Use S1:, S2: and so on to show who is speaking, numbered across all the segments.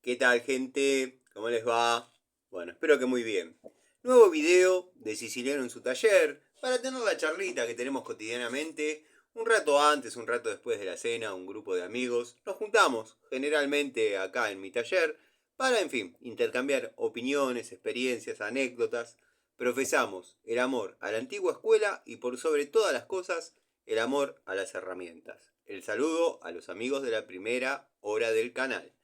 S1: ¿Qué tal, gente? ¿Cómo les va? Bueno, espero que muy bien. Nuevo video de Siciliano en su taller para tener la charlita que tenemos cotidianamente. Un rato antes, un rato después de la cena, un grupo de amigos. Nos juntamos, generalmente acá en mi taller, para, en fin, intercambiar opiniones, experiencias, anécdotas. Profesamos el amor a la antigua escuela y por sobre todas las cosas, el amor a las herramientas. El saludo a los amigos de la primera hora del canal.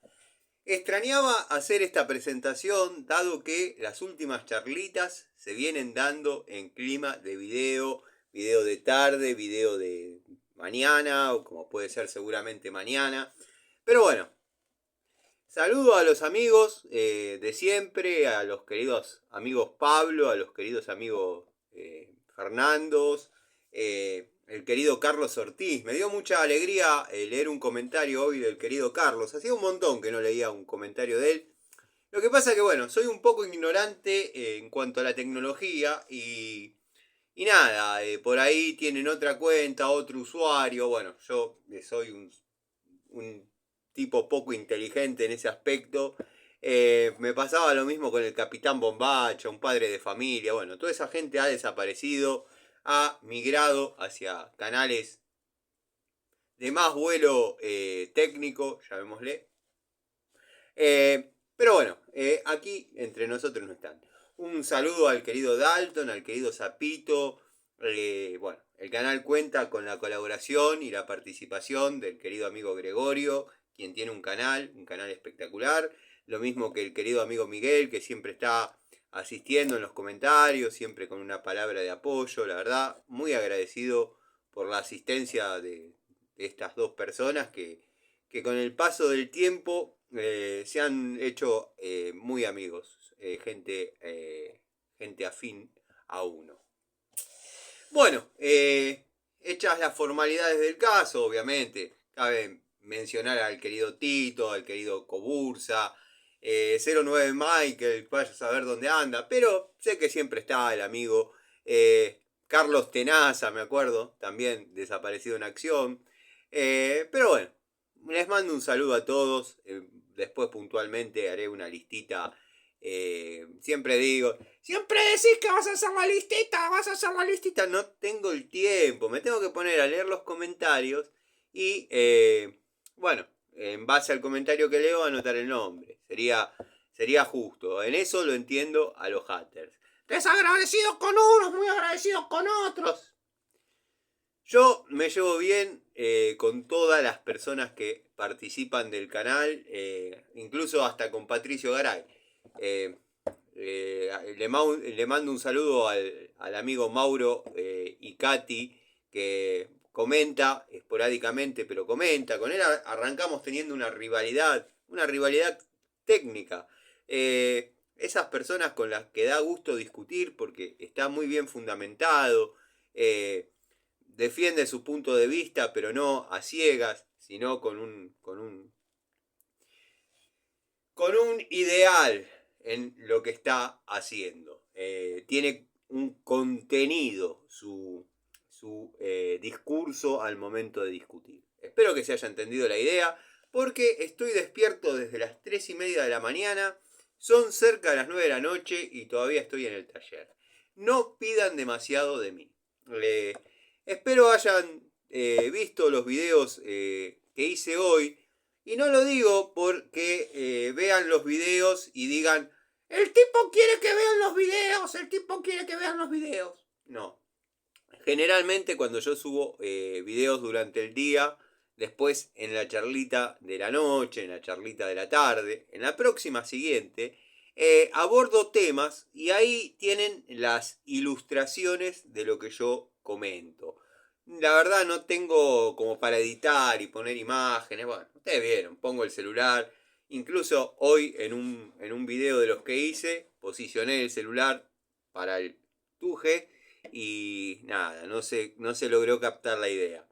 S1: Extrañaba hacer esta presentación dado que las últimas charlitas se vienen dando en clima de video, video de tarde, video de mañana o como puede ser seguramente mañana. Pero bueno, saludo a los amigos de siempre, a los queridos amigos Pablo, a los queridos amigos Fernando, el querido Carlos Ortiz. Me dio mucha alegría leer un comentario hoy del querido Carlos. Hacía un montón que no leía un comentario de él. Lo que pasa es que, bueno, soy un poco ignorante en cuanto a la tecnología y nada, por ahí tienen otra cuenta, otro usuario. Bueno, yo soy un tipo poco inteligente en ese aspecto. Me pasaba lo mismo con el Capitán Bombacha, un padre de familia. Bueno, toda esa gente ha desaparecido, ha migrado hacia canales de más vuelo técnico, llamémosle. Pero bueno, aquí entre nosotros no están. Un saludo al querido Dalton, al querido Zapito. Bueno, el canal cuenta con la colaboración y la participación del querido amigo Gregorio, quien tiene un canal espectacular. Lo mismo que el querido amigo Miguel, que siempre está asistiendo en los comentarios, siempre con una palabra de apoyo. La verdad, muy agradecido por la asistencia de estas dos personas que con el paso del tiempo se han hecho muy amigos, gente afín a uno. Bueno, hechas las formalidades del caso, obviamente, cabe mencionar al querido Tito, al querido Cobursa, 09 Michael, vaya a saber dónde anda, pero sé que siempre está el amigo Carlos Tenaza, me acuerdo, también desaparecido en acción. Pero bueno, les mando un saludo a todos. Después puntualmente haré una listita. Siempre digo, siempre decís que vas a hacer la listita, vas a hacer la listita. No tengo el tiempo, me tengo que poner a leer los comentarios y, bueno, en base al comentario que leo, anotar el nombre. Sería justo. En eso lo entiendo a los haters. Desagradecidos con unos, muy agradecidos con otros. Yo me llevo bien con todas las personas que participan del canal, incluso hasta con Patricio Garay. Eh, le mando un saludo al amigo Mauro y Katy, que comenta esporádicamente, pero comenta. Con él arrancamos teniendo una rivalidad técnica. Esas personas con las que da gusto discutir porque está muy bien fundamentado. Defiende su punto de vista, pero no a ciegas, sino con un ideal en lo que está haciendo. Tiene un contenido su discurso al momento de discutir. Espero que se haya entendido la idea, porque estoy despierto desde las 3:30 de la mañana, son cerca de las 9 de la noche y todavía estoy en el taller. No pidan demasiado de mí. Espero hayan visto los videos que hice hoy. Y no lo digo porque vean los videos y digan, el tipo quiere que vean los videos, el tipo quiere que vean los videos. No. Generalmente cuando yo subo videos durante el día, después en la charlita de la noche, en la charlita de la tarde, en la próxima siguiente, abordo temas y ahí tienen las ilustraciones de lo que yo comento. La verdad no tengo como para editar y poner imágenes. Bueno, ustedes vieron, pongo el celular. Incluso hoy en un video de los que hice, posicioné el celular para el tuje y nada, no se logró captar la idea.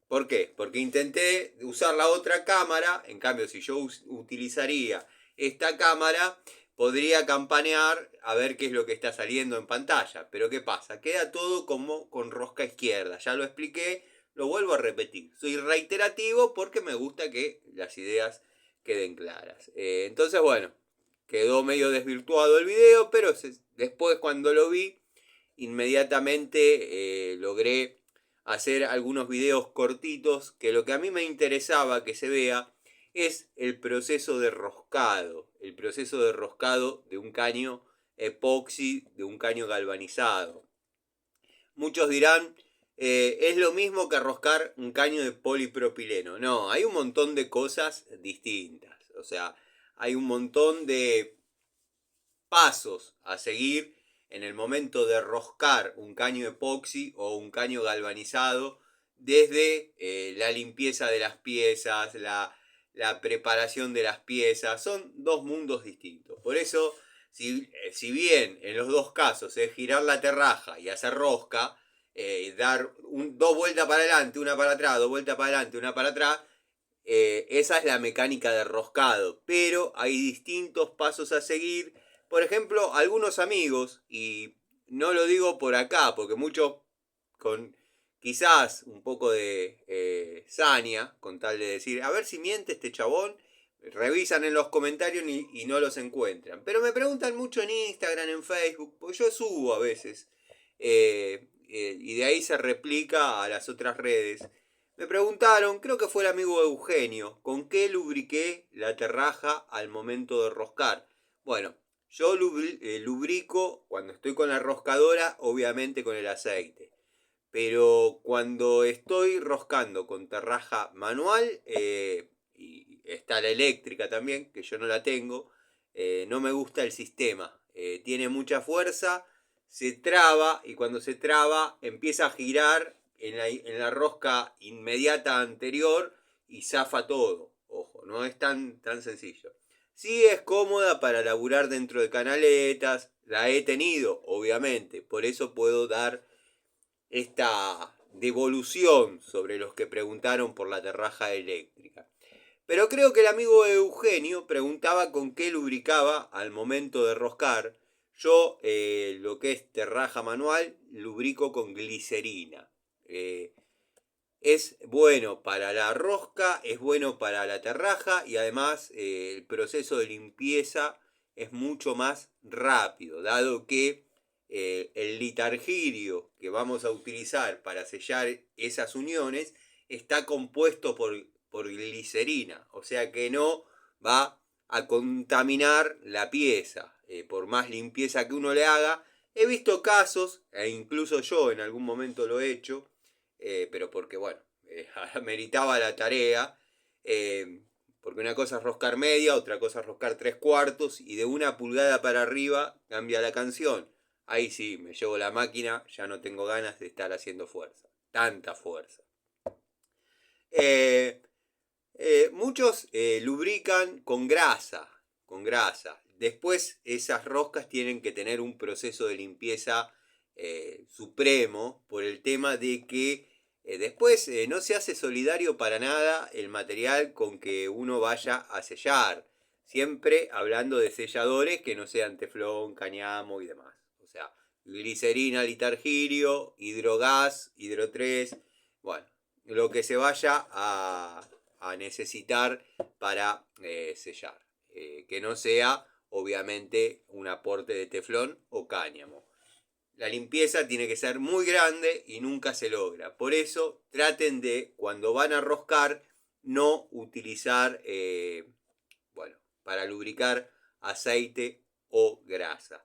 S1: ¿Por qué? Porque intenté usar la otra cámara, en cambio si yo utilizaría esta cámara, podría campanear a ver qué es lo que está saliendo en pantalla. Pero ¿qué pasa? Queda todo como con rosca izquierda. Ya lo expliqué, lo vuelvo a repetir. Soy reiterativo porque me gusta que las ideas queden claras. Entonces, bueno, quedó medio desvirtuado el video, pero después cuando lo vi, inmediatamente logré hacer algunos videos cortitos, que lo que a mí me interesaba que se vea es el proceso de roscado, de un caño epoxi, de un caño galvanizado. Muchos dirán, es lo mismo que roscar un caño de polipropileno. No, hay un montón de cosas distintas. O sea, hay un montón de pasos a seguir en el momento de roscar un caño epoxi o un caño galvanizado, desde la limpieza de las piezas, la preparación de las piezas. Son dos mundos distintos. Por eso, si bien en los dos casos es girar la terraja y hacer rosca, dar dos vueltas para adelante, una para atrás, dos vueltas para adelante, una para atrás, esa es la mecánica de roscado. Pero hay distintos pasos a seguir. Por ejemplo, algunos amigos, y no lo digo por acá, porque muchos con quizás un poco de saña, con tal de decir, a ver si miente este chabón, revisan en los comentarios y no los encuentran. Pero me preguntan mucho en Instagram, en Facebook, porque yo subo a veces, y de ahí se replica a las otras redes. Me preguntaron, creo que fue el amigo Eugenio, ¿con qué lubriqué la terraja al momento de roscar? Bueno, yo lubrico cuando estoy con la roscadora, obviamente con el aceite. Pero cuando estoy roscando con terraja manual, y está la eléctrica también, que yo no la tengo, no me gusta el sistema. Tiene mucha fuerza, se traba y cuando se traba empieza a girar en la rosca inmediata anterior y zafa todo. Ojo, no es tan sencillo. Sí es cómoda para laburar dentro de canaletas, la he tenido, obviamente, por eso puedo dar esta devolución sobre los que preguntaron por la terraja eléctrica. Pero creo que el amigo Eugenio preguntaba con qué lubricaba al momento de roscar. Yo, lo que es terraja manual, lubrico con glicerina. Es bueno para la rosca, es bueno para la terraja y además el proceso de limpieza es mucho más rápido, dado que el litargirio que vamos a utilizar para sellar esas uniones está compuesto por glicerina, o sea que no va a contaminar la pieza, por más limpieza que uno le haga. He visto casos, e incluso yo en algún momento lo he hecho, pero porque, bueno, meritaba la tarea, porque una cosa es roscar media, otra cosa es roscar 3/4, y de 1 pulgada para arriba cambia la canción. Ahí sí, me llevo la máquina, ya no tengo ganas de estar haciendo fuerza, tanta fuerza. Muchos lubrican con grasa, Después esas roscas tienen que tener un proceso de limpieza supremo, por el tema de que después no se hace solidario para nada el material con que uno vaya a sellar. Siempre hablando de selladores que no sean teflón, cáñamo y demás. O sea, glicerina, litargirio, hidrogás, hidro 3. Bueno, lo que se vaya a necesitar para sellar. Que no sea, obviamente, un aporte de teflón o cáñamo. La limpieza tiene que ser muy grande y nunca se logra. Por eso traten de, cuando van a roscar, no utilizar, bueno, para lubricar aceite o grasa.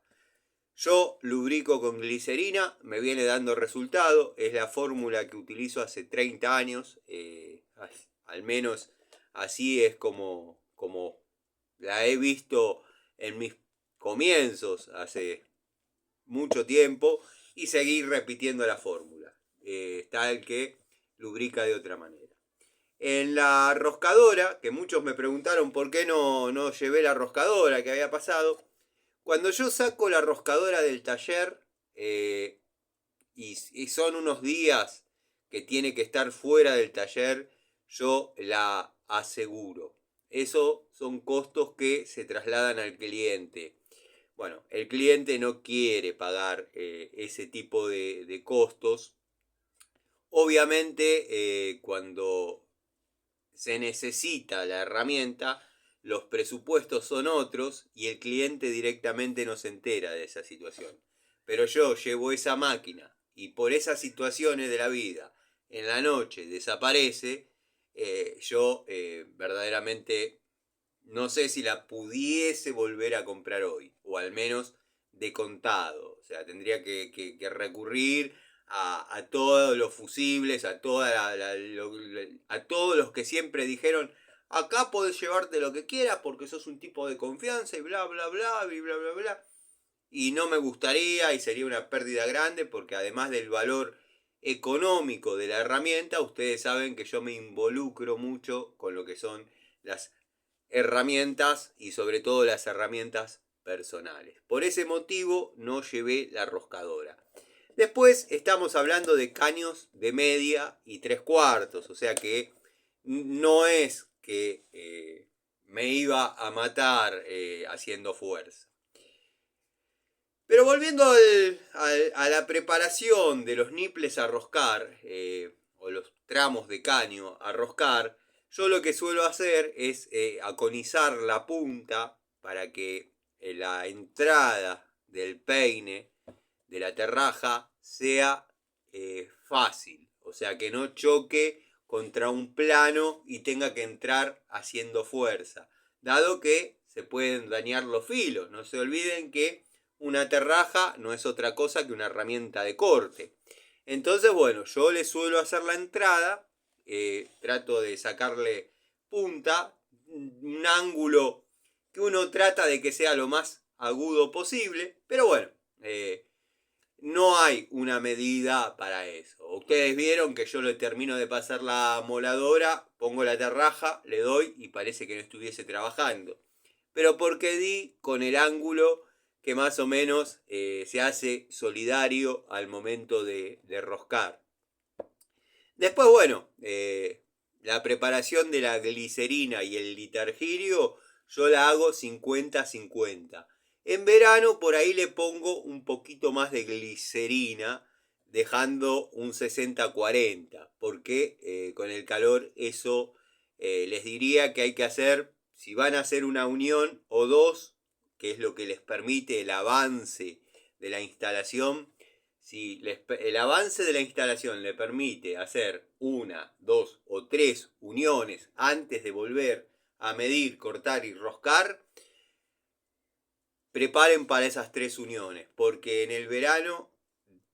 S1: Yo lubrico con glicerina, me viene dando resultado, es la fórmula que utilizo hace 30 años, al menos así es como la he visto en mis comienzos hace mucho tiempo, y seguir repitiendo la fórmula. Está el que lubrica de otra manera. En la roscadora, que muchos me preguntaron por qué no llevé la roscadora, que había pasado. Cuando yo saco la roscadora del taller, y son unos días que tiene que estar fuera del taller, yo la aseguro. Eso son costos que se trasladan al cliente. Bueno, el cliente no quiere pagar ese tipo de costos. Obviamente, cuando se necesita la herramienta, los presupuestos son otros y el cliente directamente no se entera de esa situación. Pero yo llevo esa máquina y por esas situaciones de la vida en la noche desaparece, yo verdaderamente no sé si la pudiese volver a comprar hoy, o al menos de contado. O sea, tendría que recurrir a todos los fusibles, a todos los que siempre dijeron, acá podés llevarte lo que quieras porque sos un tipo de confianza y bla, bla, bla, y bla, bla, bla. Y no me gustaría y sería una pérdida grande porque además del valor económico de la herramienta, ustedes saben que yo me involucro mucho con lo que son las herramientas y sobre todo las herramientas personales. Por ese motivo no llevé la roscadora. Después estamos hablando de caños de media y 3/4, o sea que no es que me iba a matar haciendo fuerza. Pero volviendo a la preparación de los niples a roscar, o los tramos de caño a roscar, yo lo que suelo hacer es aconizar la punta para que la entrada del peine de la terraja sea fácil. O sea, que no choque contra un plano y tenga que entrar haciendo fuerza. Dado que se pueden dañar los filos. No se olviden que una terraja no es otra cosa que una herramienta de corte. Entonces, bueno, yo le suelo hacer la entrada, trato de sacarle punta, un ángulo que uno trata de que sea lo más agudo posible, pero bueno, no hay una medida para eso. Ustedes vieron que yo le termino de pasar la moladora, pongo la terraja, le doy y parece que no estuviese trabajando. Pero porque di con el ángulo que más o menos se hace solidario al momento de roscar. Después, bueno, la preparación de la glicerina y el litargirio yo la hago 50-50. En verano por ahí le pongo un poquito más de glicerina, dejando un 60-40, porque con el calor eso les diría que hay que hacer, si van a hacer una unión o dos, que es lo que les permite el avance de la instalación, si el avance de la instalación le permite hacer una, dos o tres uniones antes de volver a medir, cortar y roscar, preparen para esas tres uniones, porque en el verano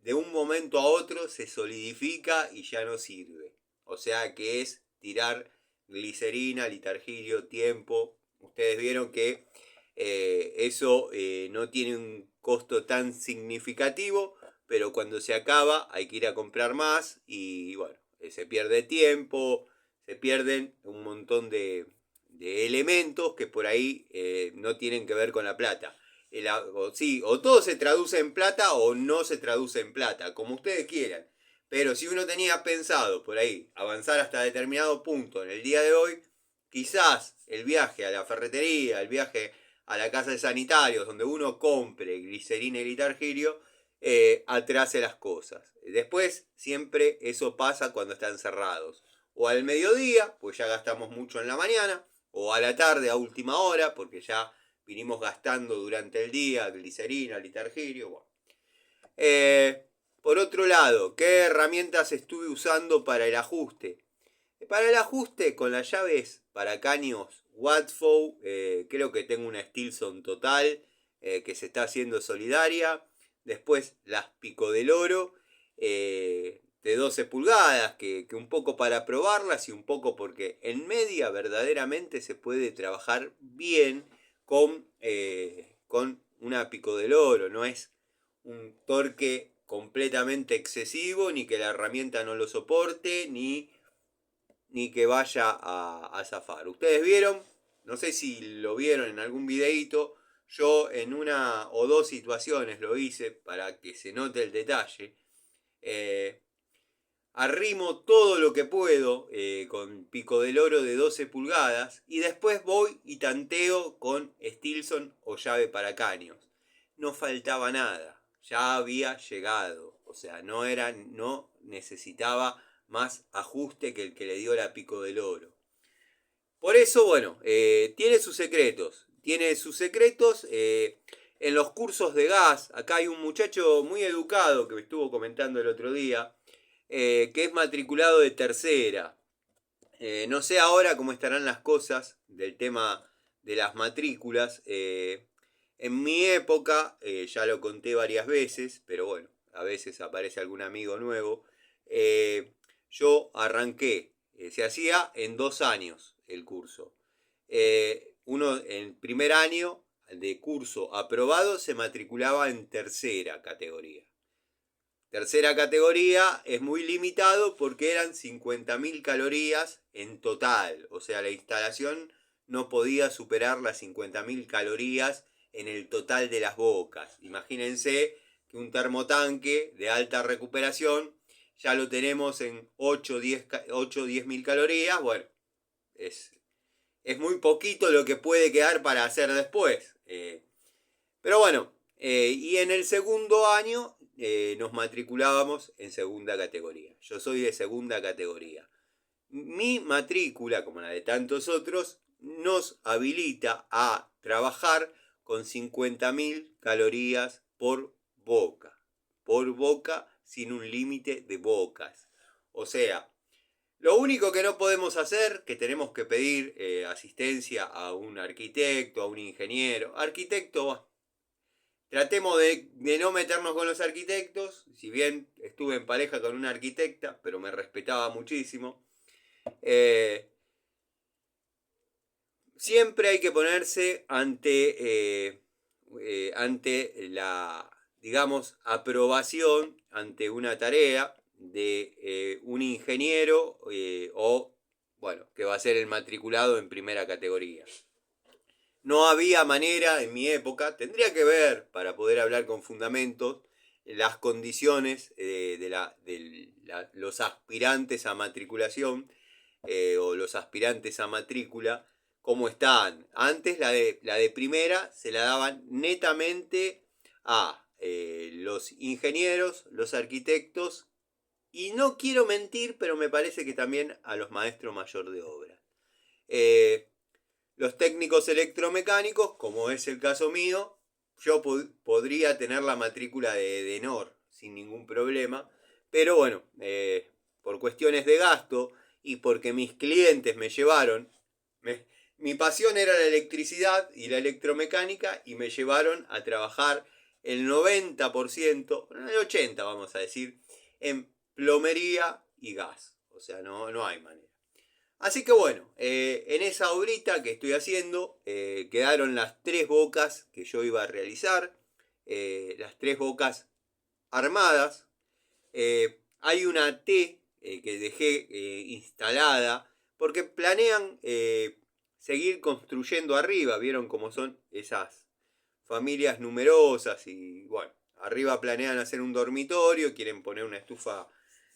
S1: de un momento a otro se solidifica y ya no sirve. O sea que es tirar glicerina, litargirio, tiempo. Ustedes vieron que eso no tiene un costo tan significativo, pero cuando se acaba hay que ir a comprar más y bueno, se pierde tiempo, se pierden un montón de elementos que por ahí no tienen que ver con la plata. O todo se traduce en plata o no se traduce en plata, como ustedes quieran. Pero si uno tenía pensado por ahí avanzar hasta determinado punto en el día de hoy, quizás el viaje a la ferretería, el viaje a la casa de sanitarios, donde uno compre glicerina y litargirio, atrase las cosas. Después siempre eso pasa cuando están cerrados. O al mediodía, pues ya gastamos mucho en la mañana, o a la tarde a última hora, porque ya vinimos gastando durante el día glicerina, litargirio. Bueno. Por otro lado, ¿qué herramientas estuve usando para el ajuste? Para el ajuste con las llaves para caños Watfow, creo que tengo una Stilson total que se está haciendo solidaria. Después las Pico del Oro de 12 pulgadas, que un poco para probarlas y un poco porque en media verdaderamente se puede trabajar bien con una Pico del Oro. No es un torque completamente excesivo, ni que la herramienta no lo soporte, ni que vaya a zafar. Ustedes vieron, no sé si lo vieron en algún videíto, yo en una o dos situaciones lo hice para que se note el detalle. Arrimo todo lo que puedo con pico del oro de 12 pulgadas y después voy y tanteo con Stilson o llave para caños. No faltaba nada, ya había llegado, o sea, no necesitaba más ajuste que el que le dio la pico del oro. Por eso, bueno, tiene sus secretos. Tiene sus secretos en los cursos de gas. Acá hay un muchacho muy educado que me estuvo comentando el otro día, que es matriculado de tercera. No sé ahora cómo estarán las cosas del tema de las matrículas. En mi época, ya lo conté varias veces, pero bueno, a veces aparece algún amigo nuevo. Yo arranqué, se hacía en 2 años el curso. Uno en el primer año de curso aprobado se matriculaba en tercera categoría. Tercera categoría es muy limitado porque eran 50.000 calorías en total. O sea, la instalación no podía superar las 50.000 calorías en el total de las bocas. Imagínense que un termotanque de alta recuperación ya lo tenemos en 8 o 10 mil calorías. Bueno, es muy poquito lo que puede quedar para hacer después. Pero bueno, y en el segundo año nos matriculábamos en segunda categoría. Yo soy de segunda categoría. Mi matrícula, como la de tantos otros, nos habilita a trabajar con 50.000 calorías por boca. Por boca sin un límite de bocas. O sea, lo único que no podemos hacer, que tenemos que pedir asistencia a un arquitecto, a un ingeniero. Arquitecto, tratemos de no meternos con los arquitectos, si bien estuve en pareja con una arquitecta, pero me respetaba muchísimo. Siempre hay que ponerse ante la, digamos, aprobación ante una tarea de un ingeniero o, bueno, que va a ser el matriculado en primera categoría. No había manera en mi época, tendría que ver para poder hablar con fundamentos las condiciones los aspirantes a matriculación o los aspirantes a matrícula, cómo están. Antes la de primera se la daban netamente a los ingenieros, los arquitectos y no quiero mentir, pero me parece que también a los maestros mayor de obra. Los técnicos electromecánicos, como es el caso mío, yo podría tener la matrícula de ENOR sin ningún problema, pero bueno, por cuestiones de gasto y porque mis clientes me llevaron, mi pasión era la electricidad y la electromecánica y me llevaron a trabajar el 90%, el 80% vamos a decir, en plomería y gas. O sea, no hay manera. Así que bueno, en esa obrita que estoy haciendo quedaron las 3 bocas que yo iba a realizar, las 3 bocas armadas. Hay una T que dejé instalada porque planean seguir construyendo arriba. Vieron cómo son esas familias numerosas y bueno, arriba planean hacer un dormitorio, quieren poner una estufa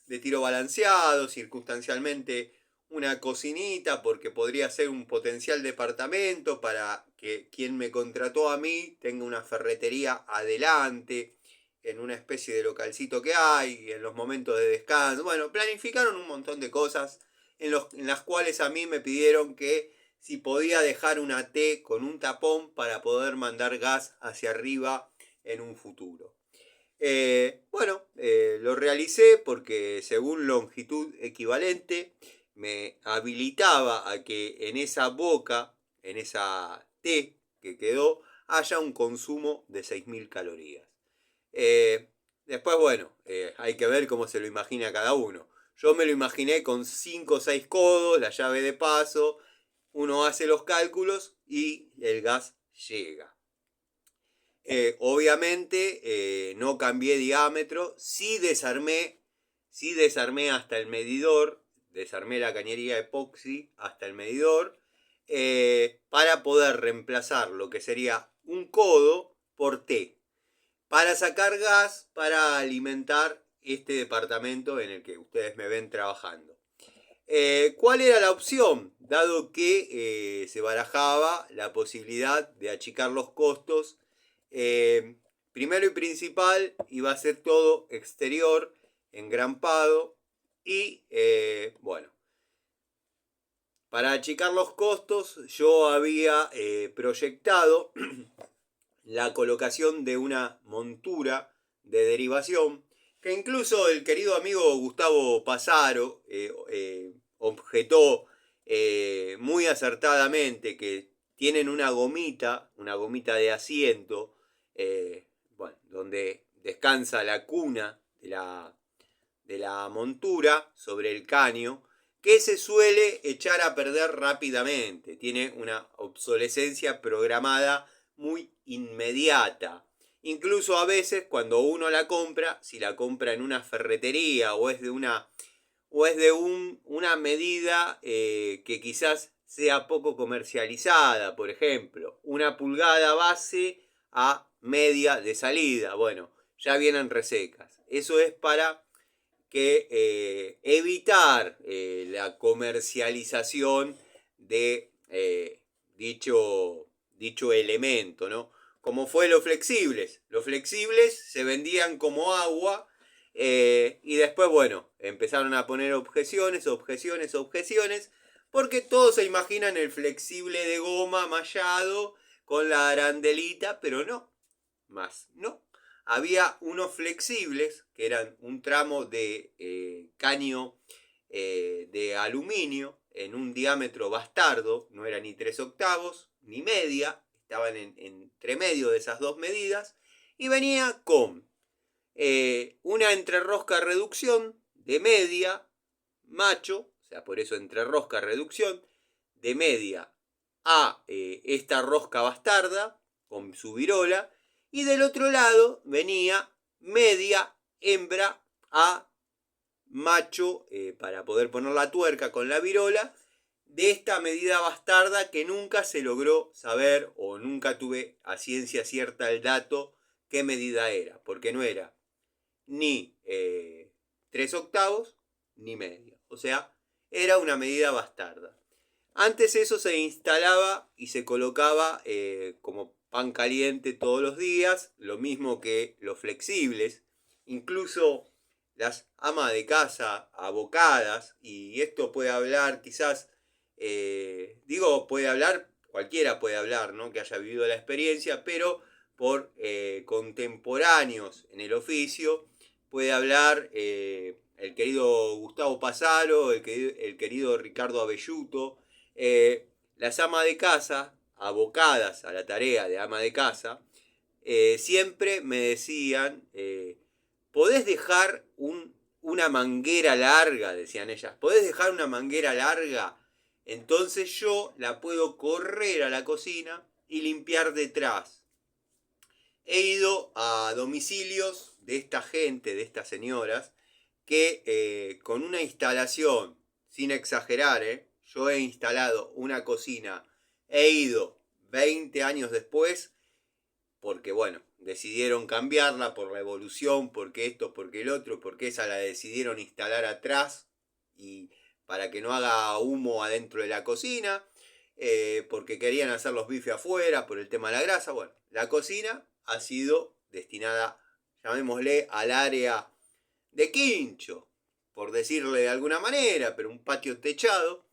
S1: de tiro balanceado, circunstancialmente una cocinita porque podría ser un potencial departamento para que quien me contrató a mí tenga una ferretería adelante en una especie de localcito que hay, en los momentos de descanso. Bueno, planificaron un montón de cosas en las cuales a mí me pidieron que si podía dejar una T con un tapón para poder mandar gas hacia arriba en un futuro. Lo realicé porque según longitud equivalente me habilitaba a que en esa boca, en esa T que quedó, haya un consumo de 6.000 calorías. Después, bueno, hay que ver cómo se lo imagina cada uno. Yo me lo imaginé con 5 o 6 codos, la llave de paso, uno hace los cálculos y el gas llega. Obviamente no cambié diámetro, sí desarmé hasta el medidor, desarmé la cañería epoxi hasta el medidor para poder reemplazar lo que sería un codo por T, para sacar gas para alimentar este departamento en el que ustedes me ven trabajando. ¿Cuál era la opción? Dado que se barajaba la posibilidad de achicar los costos, primero y principal iba a ser todo exterior, engrampado y bueno, Para achicar los costos, yo había proyectado la colocación de una montura de derivación que incluso el querido amigo Gustavo Pasaro objetó muy acertadamente, que tienen una gomita de asiento, bueno, donde descansa la cuna de la montura sobre el caño, que se suele echar a perder rápidamente. Tiene una obsolescencia programada muy inmediata. Incluso a veces cuando uno la compra, si la compra en una ferretería o es de una medida que quizás sea poco comercializada, por ejemplo, 1 pulgada base a media de salida, bueno, ya vienen resecas. Eso es para que evitar la comercialización de dicho elemento, ¿no? Como fue los flexibles. Los flexibles se vendían como agua y después, bueno, empezaron a poner objeciones, porque todos se imaginan el flexible de goma mallado con la arandelita, pero no, más no. Había unos flexibles que eran un tramo de caño de aluminio en un diámetro bastardo, no era ni 3/8 ni media, estaban entre medio de esas dos medidas, y venía con una entrerosca reducción de media macho, o sea, por eso entrerosca reducción, de media a esta rosca bastarda con su virola, y del otro lado venía media hembra a macho para poder poner la tuerca con la virola de esta medida bastarda, que nunca se logró saber o nunca tuve a ciencia cierta el dato qué medida era, porque no era ni 3/8 ni media, o sea, era una medida bastarda. Antes eso se instalaba y se colocaba como pan caliente todos los días, lo mismo que los flexibles, incluso las amas de casa abocadas, y esto puede hablar quizás, puede hablar, cualquiera puede hablar, ¿no? Que haya vivido la experiencia, pero por contemporáneos en el oficio, puede hablar el querido Gustavo Pasaro, el querido Ricardo Abelluto, las amas de casa, abocadas a la tarea de ama de casa, siempre me decían, ¿podés dejar una manguera larga? Decían ellas, ¿podés dejar una manguera larga? Entonces yo la puedo correr a la cocina y limpiar detrás. He ido a domicilios de esta gente, de estas señoras, que con una instalación, sin exagerar, yo he instalado una cocina, he ido 20 años después, porque bueno, decidieron cambiarla por la evolución, porque esto, porque el otro, porque esa la decidieron instalar atrás y para que no haga humo adentro de la cocina, porque querían hacer los bifes afuera por el tema de la grasa. Bueno, la cocina ha sido destinada, llamémosle, al área de quincho, por decirle de alguna manera, pero un patio techado,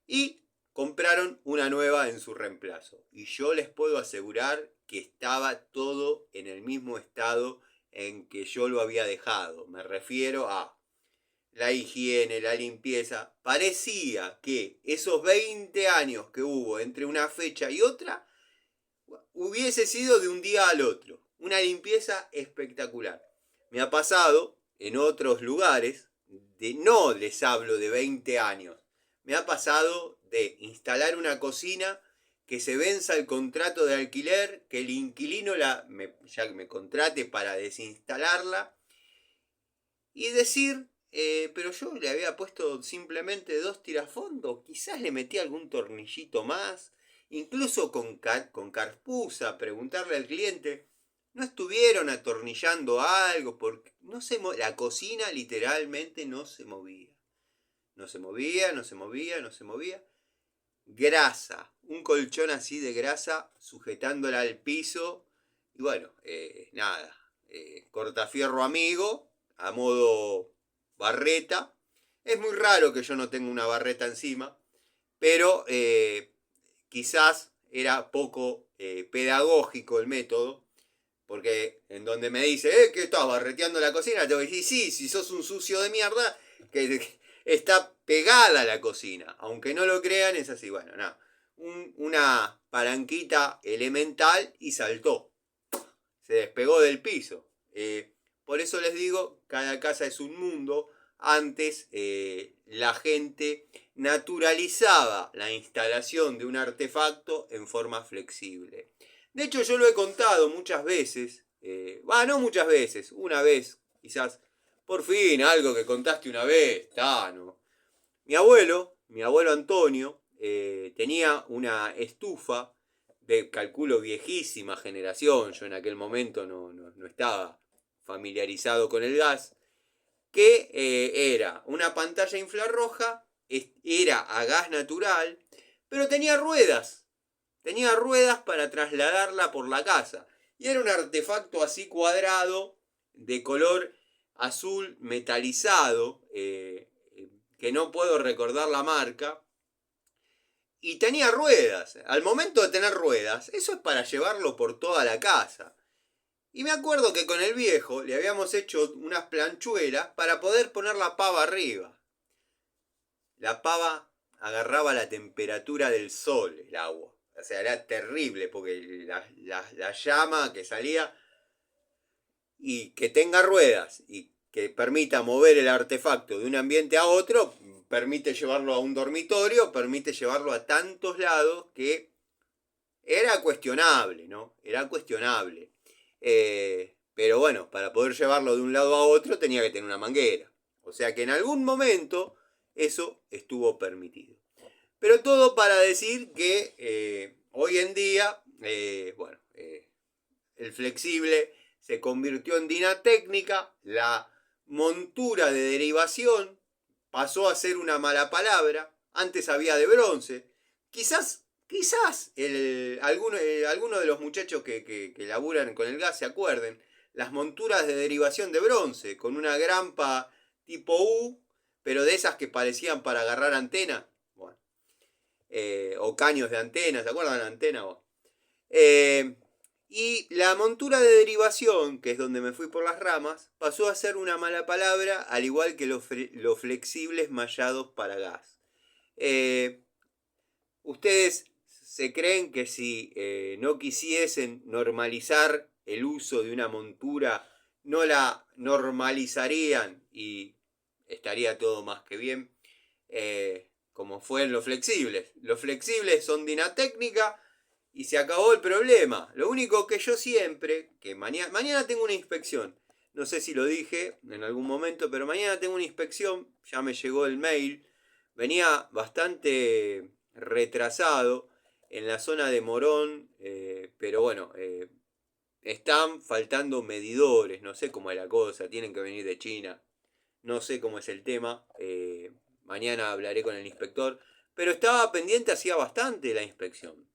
S1: y compraron una nueva en su reemplazo. Y yo les puedo asegurar que estaba todo en el mismo estado en que yo lo había dejado. Me refiero a la higiene, la limpieza. Parecía que esos 20 años que hubo entre una fecha y otra hubiese sido de un día al otro. Una limpieza espectacular. Me ha pasado en otros lugares, no les hablo de 20 años, me ha pasado de instalar una cocina, que se venza el contrato de alquiler, que el inquilino ya me contrate para desinstalarla y decir, pero yo le había puesto simplemente 2 tirafondos, quizás le metí algún tornillito más, incluso con carpuza, preguntarle al cliente, ¿no estuvieron atornillando algo? Porque no se la cocina literalmente no se movía. No se movía, no se movía, no se movía. Grasa, un colchón así de grasa sujetándola al piso. Y bueno, nada, cortafierro amigo, a modo barreta. Es muy raro que yo no tenga una barreta encima, pero quizás era poco pedagógico el método, porque en donde me dice, ¿qué estás barreteando la cocina? Te voy a decir, sí, si sos un sucio de mierda, que está pegada la cocina. Aunque no lo crean, es así. Bueno, nada. Una palanquita elemental y saltó. Se despegó del piso. Por eso les digo, cada casa es un mundo. Antes la gente naturalizaba la instalación de un artefacto en forma flexible. De hecho, yo lo he contado muchas veces. No muchas veces, una vez quizás. Por fin, algo que contaste una vez, ¿no? Mi abuelo Antonio, tenía una estufa de, calculo, viejísima generación. Yo en aquel momento no estaba familiarizado con el gas, que era una pantalla infrarroja, era a gas natural, pero tenía ruedas. Tenía ruedas para trasladarla por la casa. Y era un artefacto así cuadrado, de color azul metalizado, que no puedo recordar la marca. Y tenía ruedas. Al momento de tener ruedas, eso es para llevarlo por toda la casa. Y me acuerdo que con el viejo le habíamos hecho unas planchuelas para poder poner la pava arriba. La pava agarraba la temperatura del sol, el agua. O sea, era terrible porque la llama que salía, y que tenga ruedas y que permita mover el artefacto de un ambiente a otro, permite llevarlo a un dormitorio, permite llevarlo a tantos lados que era cuestionable, ¿no? Era cuestionable. Pero bueno, para poder llevarlo de un lado a otro tenía que tener una manguera. O sea que en algún momento eso estuvo permitido. Pero todo para decir que hoy en día, el flexible se convirtió en dinatécnica, la montura de derivación pasó a ser una mala palabra, antes había de bronce. Quizás alguno de los muchachos que laburan con el gas se acuerden, las monturas de derivación de bronce, con una grampa tipo U, pero de esas que parecían para agarrar antena. Bueno, o caños de antena, ¿se acuerdan de la antena? Y la montura de derivación, que es donde me fui por las ramas, pasó a ser una mala palabra, al igual que los flexibles mallados para gas. Ustedes se creen que si no quisiesen normalizar el uso de una montura, no la normalizarían y estaría todo más que bien, como fue en los flexibles. Los flexibles son dinatécnica y se acabó el problema. Lo único que yo siempre, que mañana tengo una inspección, no sé si lo dije en algún momento, pero mañana tengo una inspección, ya me llegó el mail, venía bastante retrasado en la zona de Morón, pero bueno, están faltando medidores, no sé cómo es la cosa, tienen que venir de China, no sé cómo es el tema, mañana hablaré con el inspector, pero estaba pendiente hacía bastante la inspección.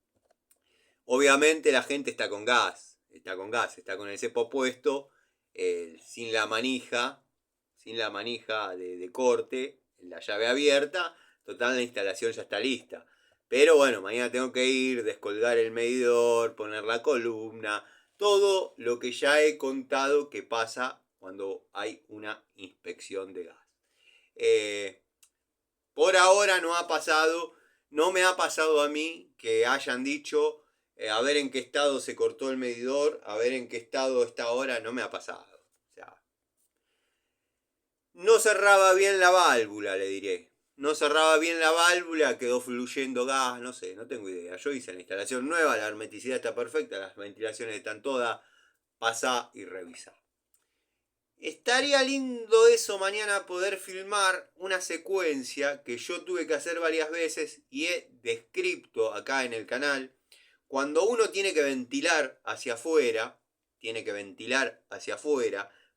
S1: Obviamente la gente está con gas, está con el cepo puesto, sin la manija de corte, la llave abierta, total la instalación ya está lista. Pero bueno, mañana tengo que ir, descolgar el medidor, poner la columna, todo lo que ya he contado que pasa cuando hay una inspección de gas. Por ahora no me ha pasado a mí que hayan dicho, a ver en qué estado se cortó el medidor, a ver en qué estado está ahora, no me ha pasado. O sea, no cerraba bien la válvula, le diré. No cerraba bien la válvula, quedó fluyendo gas, no sé, no tengo idea. Yo hice la instalación nueva, la hermeticidad está perfecta, las ventilaciones están todas, pasá y revisá. Estaría lindo eso mañana poder filmar una secuencia que yo tuve que hacer varias veces y he descrito acá en el canal. Cuando uno tiene que ventilar hacia afuera,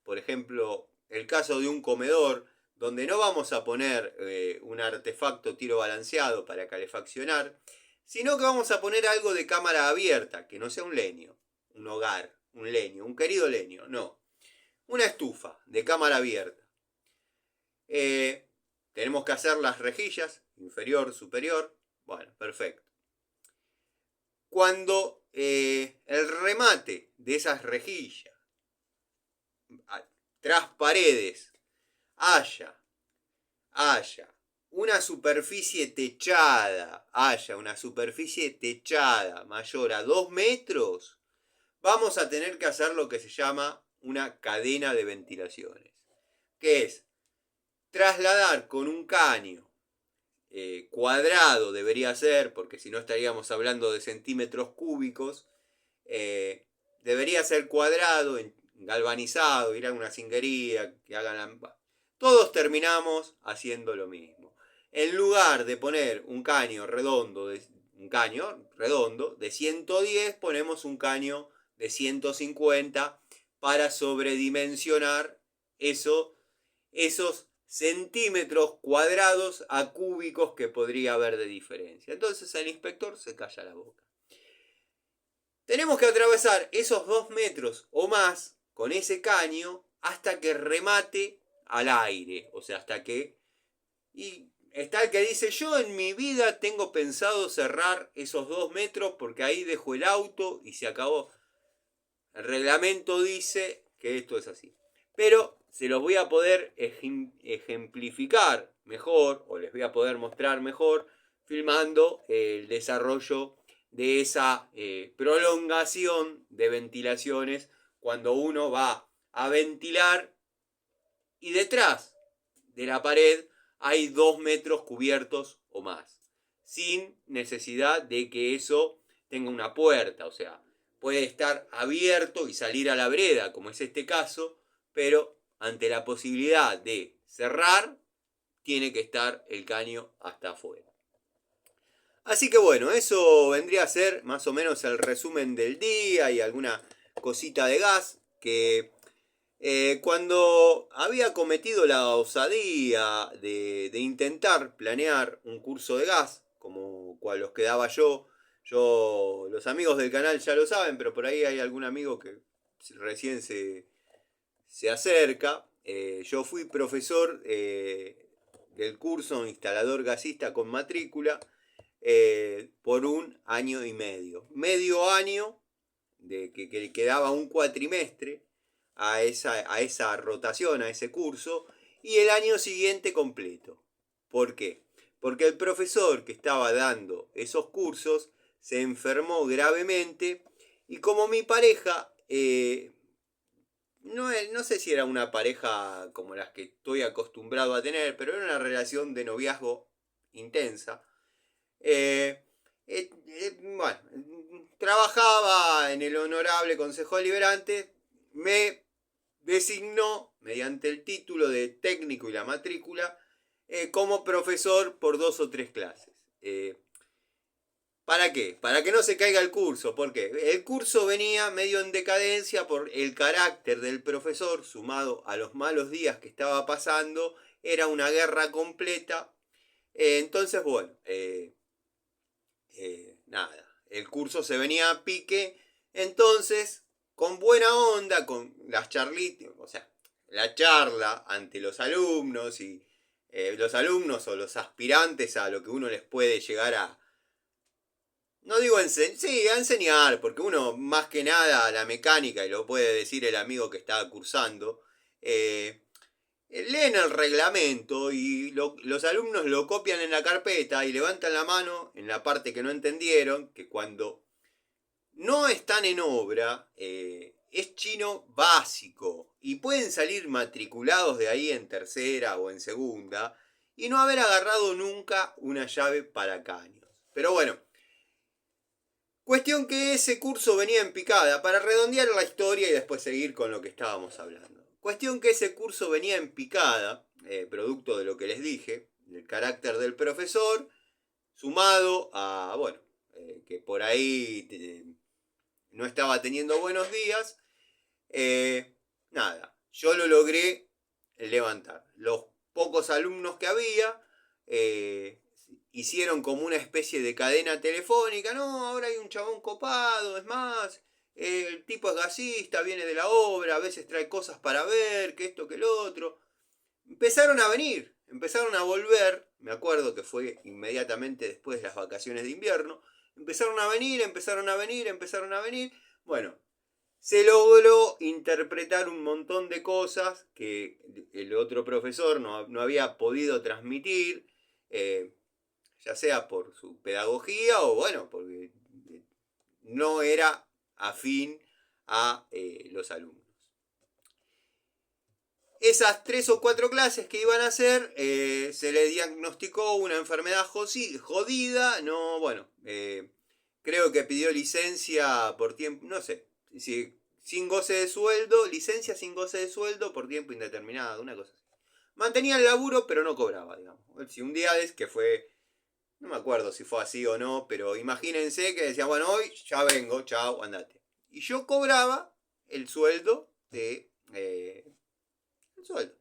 S1: por ejemplo, el caso de un comedor, donde no vamos a poner un artefacto tiro balanceado para calefaccionar, sino que vamos a poner algo de cámara abierta, que no sea un leño, un hogar, un leño, un querido leño, no. Una estufa de cámara abierta. Tenemos que hacer las rejillas, inferior, superior. Bueno, perfecto. Cuando el remate de esas rejillas tras paredes haya una superficie techada, mayor a 2 metros, vamos a tener que hacer lo que se llama una cadena de ventilaciones, que es trasladar con un caño cuadrado, debería ser, porque si no estaríamos hablando de centímetros cúbicos, debería ser cuadrado, galvanizado, ir a una cinguería, que hagan la... Todos terminamos haciendo lo mismo. En lugar de poner un caño redondo de 110, ponemos un caño de 150 para sobredimensionar esos centímetros cuadrados a cúbicos que podría haber de diferencia. Entonces el inspector se calla la boca. Tenemos que atravesar esos 2 metros o más con ese caño hasta que remate al aire. O sea, hasta que... Y está el que dice, yo en mi vida tengo pensado cerrar esos 2 metros porque ahí dejo el auto y se acabó. El reglamento dice que esto es así. Pero se los voy a poder ejemplificar mejor, o les voy a poder mostrar mejor, filmando el desarrollo de esa prolongación de ventilaciones cuando uno va a ventilar y detrás de la pared hay 2 metros cubiertos o más, sin necesidad de que eso tenga una puerta, o sea, puede estar abierto y salir a la vereda, como es este caso, pero ante la posibilidad de cerrar, tiene que estar el caño hasta afuera. Así que bueno, eso vendría a ser más o menos el resumen del día y alguna cosita de gas que cuando había cometido la osadía de intentar planear un curso de gas, como cual los que daba yo, los amigos del canal ya lo saben, pero por ahí hay algún amigo que recién se acerca. Yo fui profesor del curso instalador gasista con matrícula por 1 año y medio. Medio año de que quedaba un cuatrimestre a esa rotación, a ese curso, y el año siguiente completo. ¿Por qué? Porque el profesor que estaba dando esos cursos se enfermó gravemente y como mi pareja, no sé si era una pareja como las que estoy acostumbrado a tener, pero era una relación de noviazgo intensa. Bueno, trabajaba en el Honorable Consejo Deliberante, me designó, mediante el título de técnico y la matrícula, como profesor por 2 o 3 clases. ¿Para qué? Para que no se caiga el curso. ¿Por qué? El curso venía medio en decadencia por el carácter del profesor, sumado a los malos días que estaba pasando. Era una guerra completa. Entonces, bueno, nada. El curso se venía a pique. Entonces, con buena onda, con las charlitas, o sea, la charla ante los alumnos y los alumnos o los aspirantes a lo que uno les puede llegar a... No digo sí, a enseñar, porque uno más que nada la mecánica, y lo puede decir el amigo que estaba cursando, leen el reglamento y los alumnos lo copian en la carpeta y levantan la mano en la parte que no entendieron, que cuando no están en obra es chino básico y pueden salir matriculados de ahí en tercera o en segunda y no haber agarrado nunca una llave para caños. Pero bueno, cuestión que ese curso venía en picada, para redondear la historia y después seguir con lo que estábamos hablando. Cuestión que ese curso venía en picada, producto de lo que les dije, del carácter del profesor, sumado a, bueno, que por ahí no estaba teniendo buenos días. Nada, yo lo logré levantar. Los pocos alumnos que había hicieron como una especie de cadena telefónica. No, ahora hay un chabón copado, es más, el tipo es gasista, viene de la obra, a veces trae cosas para ver, que esto, que el otro. Empezaron a venir empezaron a volver, me acuerdo que fue inmediatamente después de las vacaciones de invierno, empezaron a venir. Bueno, se logró interpretar un montón de cosas que el otro profesor no había podido transmitir, ya sea por su pedagogía o bueno, porque no era afín a los alumnos. Esas 3 o 4 clases que iban a hacer, se le diagnosticó una enfermedad jodida, no, bueno, creo que pidió licencia por tiempo, no sé, si, sin goce de sueldo, licencia sin goce de sueldo por tiempo indeterminado, una cosa así. Mantenía el laburo, pero no cobraba, digamos. Si un día que fue, no me acuerdo si fue así o no, pero imagínense que decía, bueno, hoy ya vengo, chao, andate. Y yo cobraba el sueldo de... el sueldo.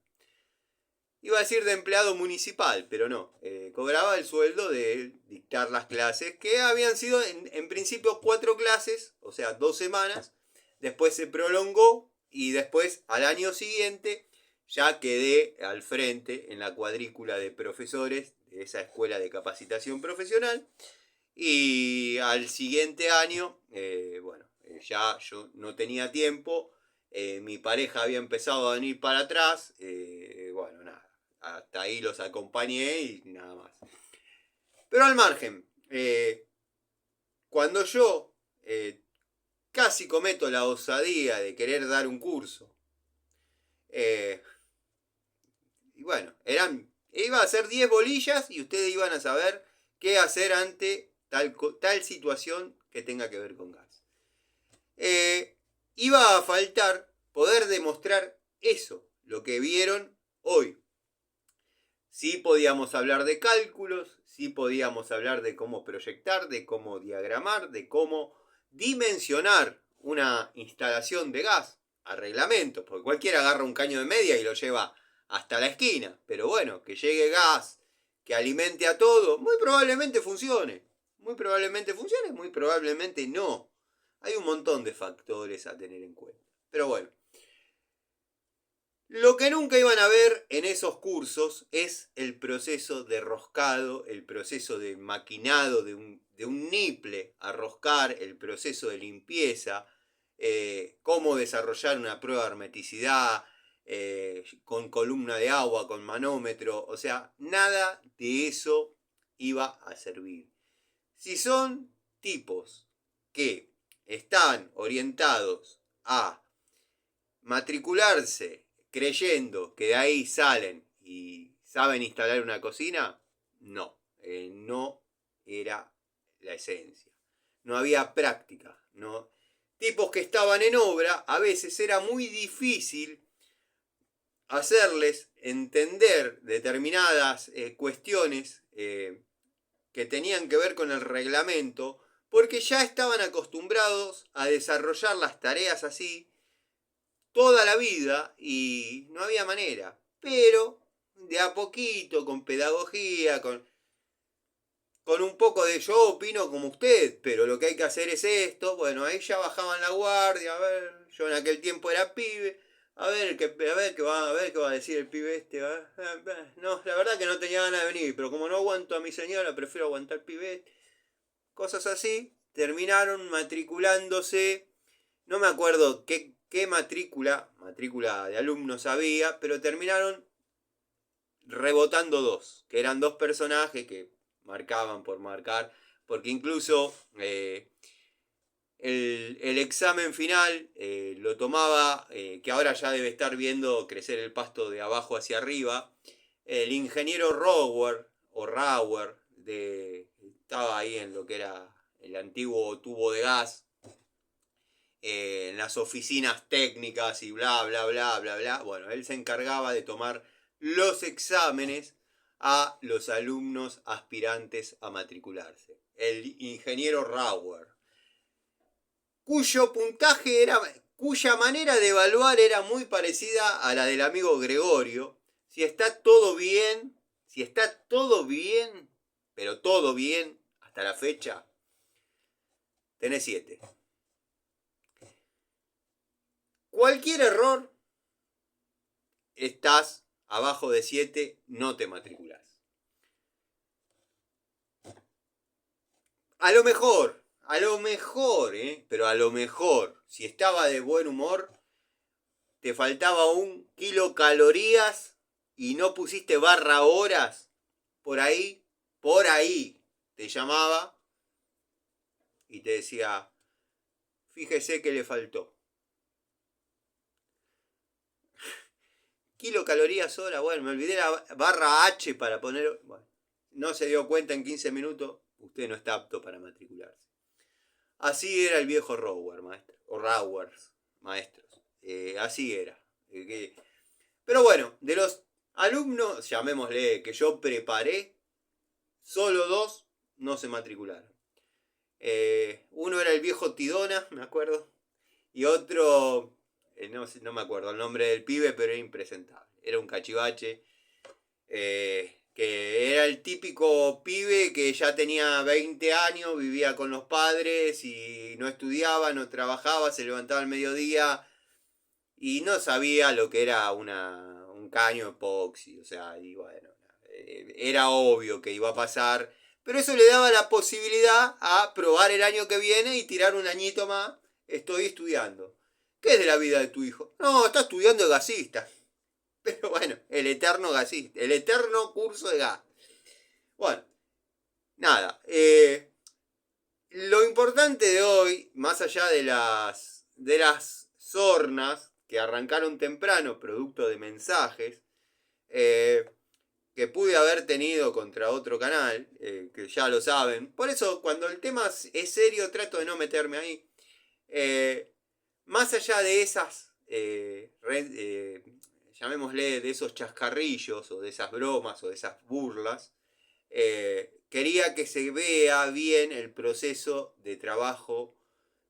S1: Iba a decir de empleado municipal, pero no. Cobraba el sueldo de dictar las clases, que habían sido en principio 4 clases, o sea, 2 semanas. Después se prolongó y después al año siguiente ya quedé al frente en la cuadrícula de profesores de esa escuela de capacitación profesional. Y al siguiente año, bueno, ya yo no tenía tiempo. Mi pareja había empezado a venir para atrás. Bueno, nada. Hasta ahí los acompañé y nada más. Pero al margen, cuando yo casi cometo la osadía de querer dar un curso, y bueno, iba a ser 10 bolillas y ustedes iban a saber qué hacer ante tal situación que tenga que ver con gas. Iba a faltar poder demostrar eso, lo que vieron hoy. Sí podíamos hablar de cálculos, sí podíamos hablar de cómo proyectar, de cómo diagramar, de cómo dimensionar una instalación de gas a reglamento, porque cualquiera agarra un caño de media y lo lleva hasta la esquina, pero bueno, que llegue gas, que alimente a todo, muy probablemente funcione, muy probablemente no. Hay un montón de factores a tener en cuenta, pero bueno. Lo que nunca iban a ver en esos cursos es el proceso de roscado, el proceso de maquinado de un niple a roscar, el proceso de limpieza, cómo desarrollar una prueba de hermeticidad, con columna de agua, con manómetro, o sea, nada de eso iba a servir. Si son tipos que están orientados a matricularse creyendo que de ahí salen y saben instalar una cocina, no, no era la esencia. No había práctica. No. Tipos que estaban en obra, a veces era muy difícil hacerles entender determinadas cuestiones que tenían que ver con el reglamento, porque ya estaban acostumbrados a desarrollar las tareas así toda la vida y no había manera. Pero de a poquito, con pedagogía, con un poco de yo opino como usted, pero lo que hay que hacer es esto. Bueno, ahí ya bajaban la guardia, a ver, yo en aquel tiempo era pibe, a ver qué va a decir el pibe este. No, la verdad que no tenía ganas de venir, pero como no aguanto a mi señora, prefiero aguantar al pibe. Cosas así, terminaron matriculándose, no me acuerdo qué matrícula de alumnos había, pero terminaron rebotando 2, que eran 2 personajes que marcaban por marcar, porque incluso el examen final lo tomaba, que ahora ya debe estar viendo crecer el pasto de abajo hacia arriba, el ingeniero Rauer, estaba ahí en lo que era el antiguo tubo de gas, en las oficinas técnicas y bla, bla, bla, bla, bla. Bueno, él se encargaba de tomar los exámenes a los alumnos aspirantes a matricularse. El ingeniero Rauer, cuyo puntaje cuya manera de evaluar era muy parecida a la del amigo Gregorio. Si está todo bien, pero todo bien hasta la fecha, tenés 7. Cualquier error, estás abajo de 7 no te matriculás. A lo mejor, pero a lo mejor, si estaba de buen humor, te faltaba 1 kilocalorías y no pusiste barra horas, por ahí, te llamaba y te decía, fíjese que le faltó. Kilocalorías hora, bueno, me olvidé la barra H para poner, bueno, no se dio cuenta en 15 minutos, usted no está apto para matricularse. Así era el viejo Rower, maestro, o Rowers, maestros, así era. Pero bueno, de los alumnos, llamémosle, que yo preparé, solo 2 no se matricularon. Uno era el viejo Tidona, me acuerdo, y otro, no me acuerdo el nombre del pibe, pero era impresentable. Era un cachivache, que era el típico pibe que ya tenía 20 años, vivía con los padres y no estudiaba, no trabajaba, se levantaba al mediodía y no sabía lo que era un caño epoxi. O sea, y bueno, era obvio que iba a pasar, pero eso le daba la posibilidad a probar el año que viene y tirar un añito más. Estoy estudiando. ¿Qué es de la vida de tu hijo? No, está estudiando de gasista. Pero bueno, el eterno gasista, el eterno curso de gas. Bueno, nada. Lo importante de hoy, más allá de las sornas que arrancaron temprano, producto de mensajes, que pude haber tenido contra otro canal, que ya lo saben. Por eso, cuando el tema es serio, trato de no meterme ahí. Más allá de esas, llamémosle, de esos chascarrillos, o de esas bromas, o de esas burlas, quería que se vea bien el proceso de trabajo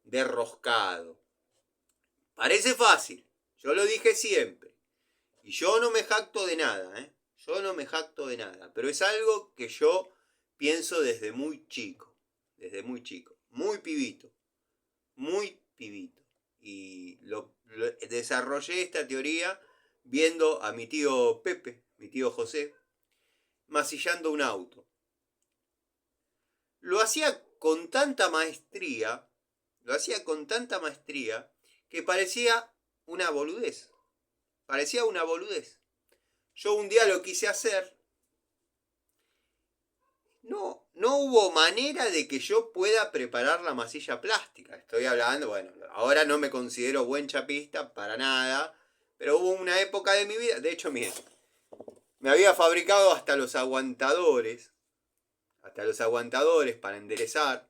S1: derroscado. Parece fácil, yo lo dije siempre, y yo no me jacto de nada, yo no me jacto de nada, pero es algo que yo pienso desde muy chico, muy pibito, y desarrollé esta teoría viendo a mi tío Pepe, mi tío José, masillando un auto. Lo hacía con tanta maestría, que parecía una boludez. Yo un día lo quise hacer. No hubo manera de que yo pueda preparar la masilla plástica. Estoy hablando, bueno, ahora no me considero buen chapista para nada, pero hubo una época de mi vida, de hecho, miren, me había fabricado hasta los aguantadores para enderezar.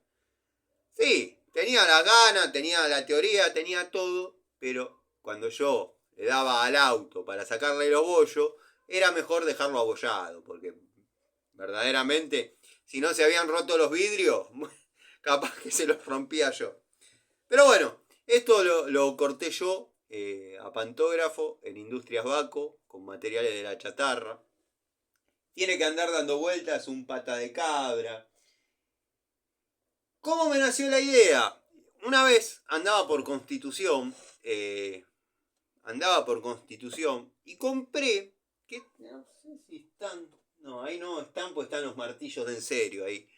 S1: Sí, tenía la gana, tenía la teoría, tenía todo, pero cuando yo le daba al auto para sacarle los bollos, era mejor dejarlo abollado, porque verdaderamente, si no se habían roto los vidrios, capaz que se los rompía yo. Pero bueno, esto lo corté yo a pantógrafo en Industrias Baco, con materiales de la chatarra. Tiene que andar dando vueltas un pata de cabra. ¿Cómo me nació la idea? Una vez andaba por Constitución, y compré, que no sé si están, no, ahí no están, pues están los martillos de en serio ahí.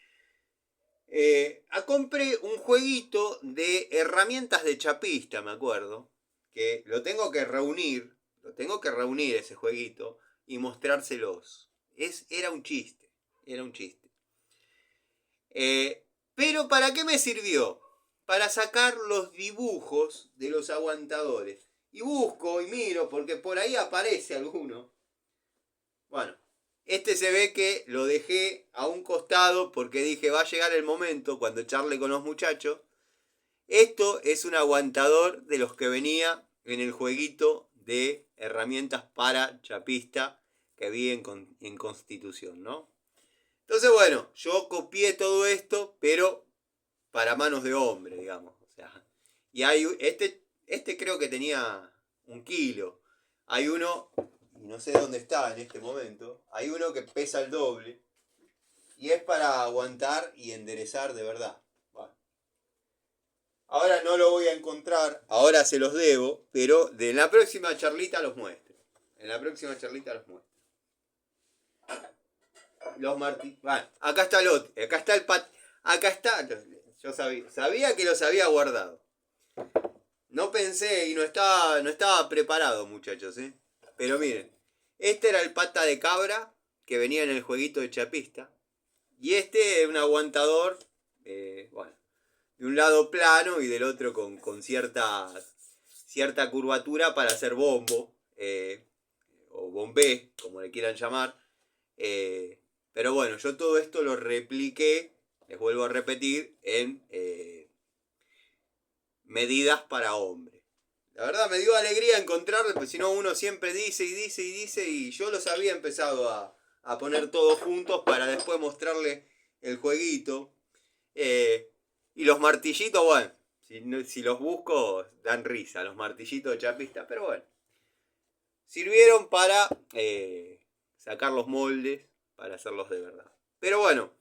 S1: Compré un jueguito de herramientas de chapista, me acuerdo, que lo tengo que reunir ese jueguito y mostrárselos. Era un chiste. Pero ¿para qué me sirvió? Para sacar los dibujos de los aguantadores. Y busco y miro, porque por ahí aparece alguno. Bueno, este se ve que lo dejé a un costado porque dije, va a llegar el momento, cuando charle con los muchachos. Esto es un aguantador de los que venía en el jueguito de herramientas para chapista que vi en Constitución, ¿no? Entonces, bueno, yo copié todo esto, pero para manos de hombre, digamos. O sea, y hay este creo que tenía 1 kilo. Hay uno, no sé dónde está en este momento, hay uno que pesa el doble y es para aguantar y enderezar de verdad. Bueno. Ahora no lo voy a encontrar, ahora se los debo, pero de la próxima charlita los muestro. En la próxima charlita los muestro. Los martillos. Bueno, acá está el otro. Acá está el acá está. Yo sabía que los había guardado. No pensé y no estaba preparado, muchachos, ¿eh? Pero miren, este era el pata de cabra que venía en el jueguito de chapista. Y este es un aguantador, bueno, de un lado plano y del otro con cierta curvatura para hacer bombo, o bombé, como le quieran llamar. Pero bueno, yo todo esto lo repliqué, les vuelvo a repetir, en medidas para hombre. La verdad me dio alegría encontrarlo, porque si no uno siempre dice y dice y dice, y yo los había empezado a poner todos juntos para después mostrarle el jueguito. Y los martillitos, bueno, si los busco dan risa, los martillitos de chapista, pero bueno. Sirvieron para sacar los moldes, para hacerlos de verdad. Pero bueno,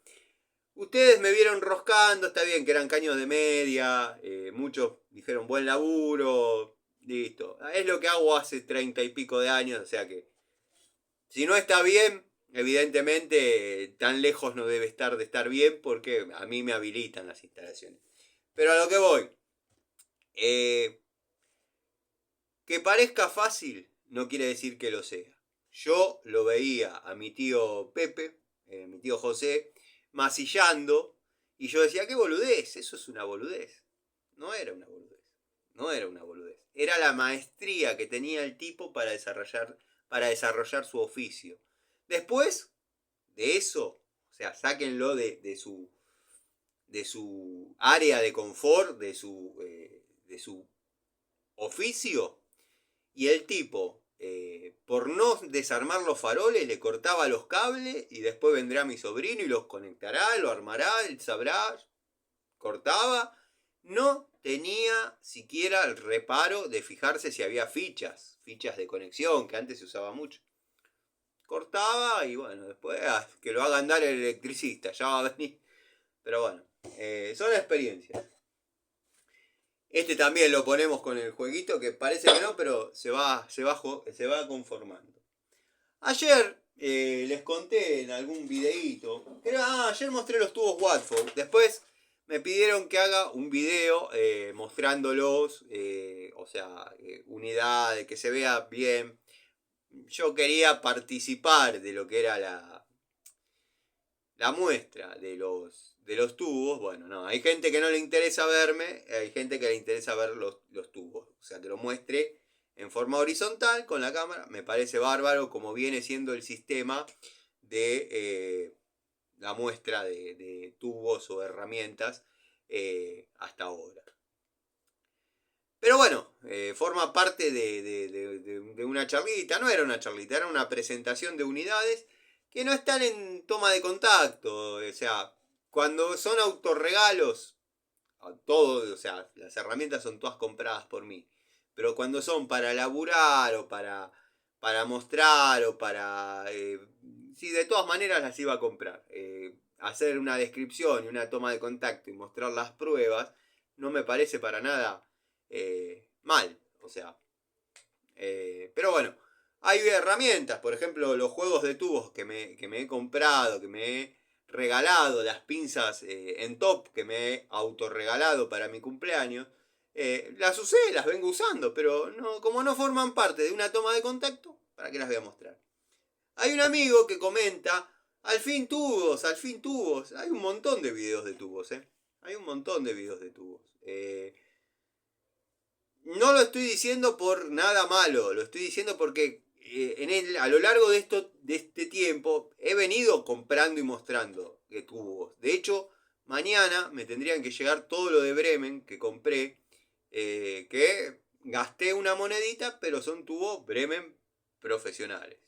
S1: ustedes me vieron roscando, está bien que eran caños de media, muchos dijeron buen laburo, listo. Es lo que hago hace 30 y pico de años, o sea que si no está bien, evidentemente tan lejos no debe estar de estar bien porque a mí me habilitan las instalaciones. Pero a lo que voy, que parezca fácil no quiere decir que lo sea. Yo lo veía a mi tío Pepe, mi tío José, masillando, y yo decía, qué boludez, eso es una boludez. No era una boludez, no era una boludez. Era la maestría que tenía el tipo para desarrollar su oficio. Después de eso, o sea, sáquenlo de su área de confort, de su oficio, y el tipo, por no desarmar los faroles, le cortaba los cables y después vendrá mi sobrino y los conectará, lo armará, él sabrá, cortaba. No tenía siquiera el reparo de fijarse si había fichas de conexión, que antes se usaba mucho. Cortaba y bueno, después que lo haga andar el electricista, ya va a venir. Pero bueno, son experiencias. Este también lo ponemos con el jueguito, que parece que no, pero se va conformando. Ayer les conté en algún videíto, ayer mostré los tubos Watford. Después me pidieron que haga un video mostrándolos, o sea, unidades, que se vea bien. Yo quería participar de lo que era la muestra de los tubos. Bueno, no, hay gente que no le interesa verme, hay gente que le interesa ver los tubos. O sea, que lo muestre en forma horizontal con la cámara. Me parece bárbaro como viene siendo el sistema de la muestra de tubos o herramientas hasta ahora. Pero bueno, forma parte de una charlita. No era una charlita, era una presentación de unidades que no están en toma de contacto. O sea, cuando son autorregalos, todo, o sea, las herramientas son todas compradas por mí. Pero cuando son para laburar o para mostrar o para... sí, de todas maneras las iba a comprar. Hacer una descripción y una toma de contacto y mostrar las pruebas no me parece para nada mal. O sea, pero bueno, hay herramientas, por ejemplo, los juegos de tubos que me he comprado, que me he regalado, las pinzas en top que me he autorregalado para mi cumpleaños. Las usé, las vengo usando, pero no, como no forman parte de una toma de contacto, ¿para qué las voy a mostrar? Hay un amigo que comenta, al fin tubos, hay un montón de videos de tubos, hay un montón de videos de tubos. No lo estoy diciendo por nada malo, lo estoy diciendo porque a lo largo de este tiempo he venido comprando y mostrando tubos. De hecho, mañana me tendrían que llegar todo lo de Bremen que compré, que gasté una monedita, pero son tubos Bremen profesionales.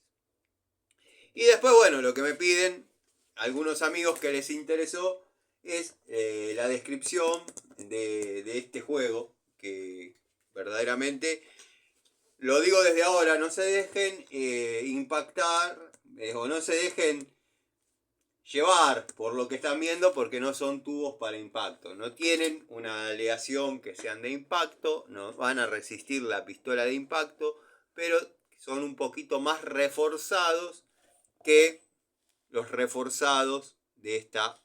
S1: Y después, bueno, lo que me piden algunos amigos que les interesó es la descripción de este juego, que verdaderamente, lo digo desde ahora, no se dejen impactar o no se dejen llevar por lo que están viendo, porque no son tubos para impacto. No tienen una aleación que sean de impacto, no van a resistir la pistola de impacto, pero son un poquito más reforzados que los reforzados de esta,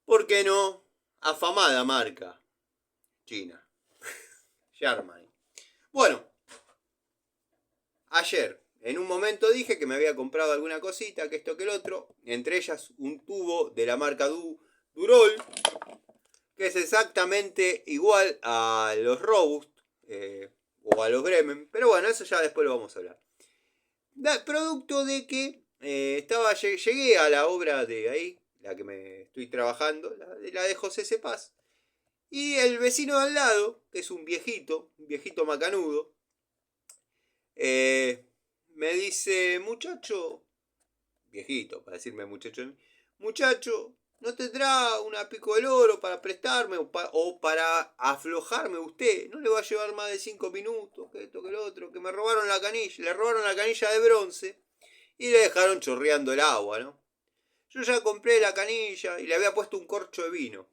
S1: ¿por qué no?, afamada marca china, Germany. Bueno, ayer en un momento dije que me había comprado alguna cosita, que esto que el otro, entre ellas un tubo de la marca Durol, que es exactamente igual a los Robust o a los Bremen, pero bueno, eso ya después lo vamos a hablar. Producto de que llegué a la obra de ahí, la que me estoy trabajando, la de José Cepaz, y el vecino de al lado, que es un viejito macanudo, me dice, muchacho, viejito, para decirme muchacho, ¿no tendrá una pico del oro para prestarme o para aflojarme usted? ¿No le va a llevar más de 5 minutos? Que esto, que lo otro, que me robaron la canilla, le robaron la canilla de bronce y le dejaron chorreando el agua, ¿no? Yo ya compré la canilla y le había puesto un corcho de vino.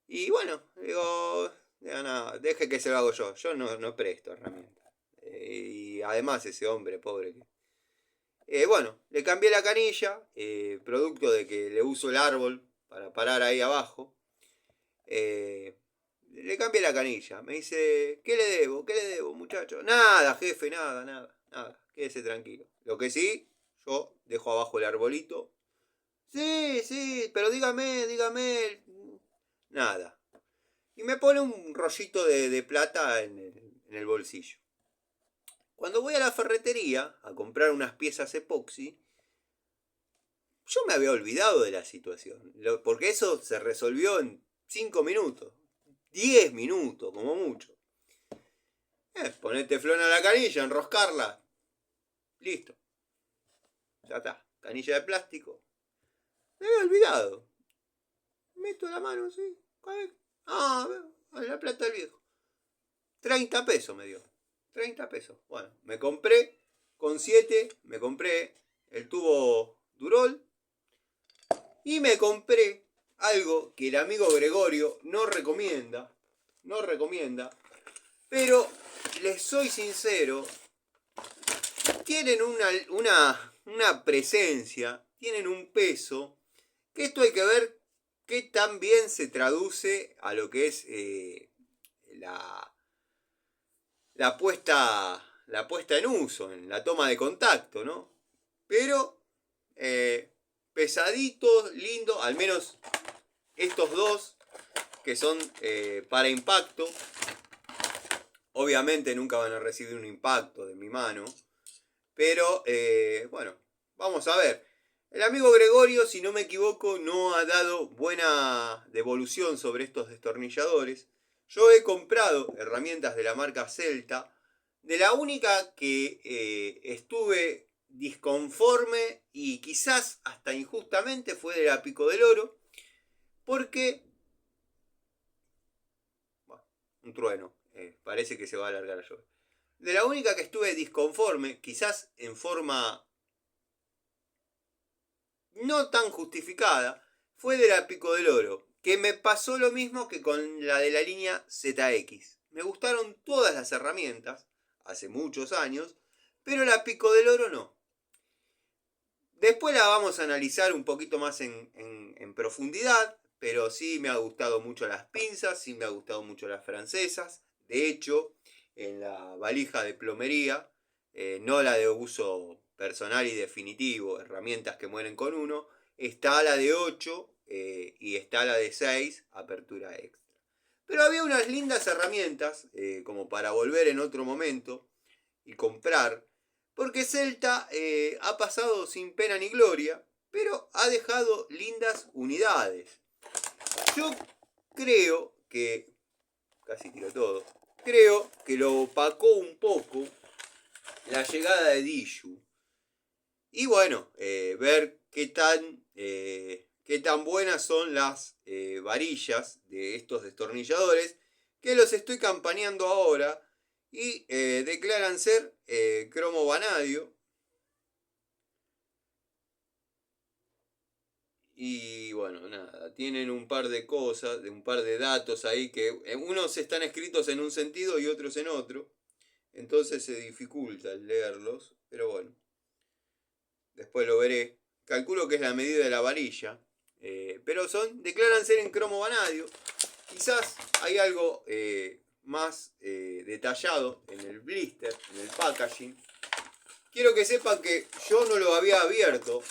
S1: Y bueno, digo, no, deje que se lo hago yo no presto herramientas. Y además ese hombre pobre que... bueno, le cambié la canilla, producto de que le uso el árbol para parar ahí abajo. Le cambié la canilla. Me dice, ¿qué le debo? ¿Qué le debo, muchacho? Nada, jefe, nada. Quédese tranquilo. Lo que sí, yo dejo abajo el arbolito. Sí, pero dígame. Nada. Y me pone un rollito de plata en el bolsillo. Cuando voy a la ferretería a comprar unas piezas epoxi, yo me había olvidado de la situación. Porque eso se resolvió en 5 minutos. 10 minutos, como mucho. Ponete flor a la canilla, enroscarla. Listo. Ya está. Canilla de plástico. Me había olvidado. Meto la mano, sí. La plata del viejo. 30 pesos me dio. 30 pesos. Bueno, me compré con 7, me compré el tubo Durol y me compré algo que el amigo Gregorio no recomienda, pero les soy sincero, tienen una presencia, tienen un peso, que esto hay que ver qué tan bien se traduce a lo que es la puesta en uso, en la toma de contacto, ¿no? Pero pesaditos, lindos, al menos estos dos que son para impacto. Obviamente nunca van a recibir un impacto de mi mano, pero bueno, vamos a ver. El amigo Gregorio, si no me equivoco, no ha dado buena devolución sobre estos destornilladores. Yo he comprado herramientas de la marca Celta. De la única que estuve disconforme y quizás hasta injustamente fue de la Pico del Oro. Porque... bueno, un trueno. Parece que se va a alargar la lluvia. De la única que estuve disconforme, quizás en forma no tan justificada, fue de la Pico del Oro, que me pasó lo mismo que con la de la línea ZX. Me gustaron todas las herramientas, hace muchos años, pero la Pico del Oro no. Después la vamos a analizar un poquito más en profundidad, pero sí me ha gustado mucho las pinzas, sí me ha gustado mucho las francesas. De hecho, en la valija de plomería, no la de uso personal y definitivo, herramientas que mueren con uno, está la de 8 y está la de 6, apertura extra. Pero había unas lindas herramientas, como para volver en otro momento y comprar, porque Celta ha pasado sin pena ni gloria, pero ha dejado lindas unidades. Yo creo que, casi tiro todo, creo que lo opacó un poco la llegada de Diju. Y bueno, ver qué tan buenas son las varillas de estos destornilladores, que los estoy campaneando ahora y declaran ser cromo vanadio. Y bueno, nada, tienen un par de cosas, un par de datos ahí que unos están escritos en un sentido y otros en otro. entonces se dificulta el leerlos, pero bueno, después lo veré. Calculo que es la medida de la varilla, pero declaran ser en cromo vanadio. Quizás hay algo más detallado en el blister, en el packaging. Quiero que sepan que yo no lo había abierto.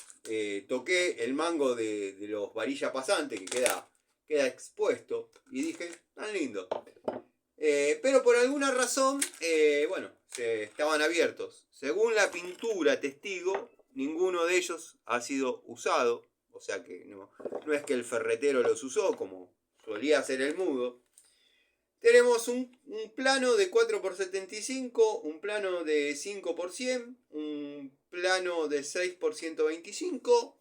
S1: Toqué el mango de los varillas pasantes que queda expuesto y dije, tan lindo. Pero por alguna razón, bueno, estaban abiertos. Según la pintura testigo, ninguno de ellos ha sido usado. O sea que no es que el ferretero los usó como solía hacer el mudo. Tenemos un plano de 4x75, un plano de 5x100, un plano de 6x125,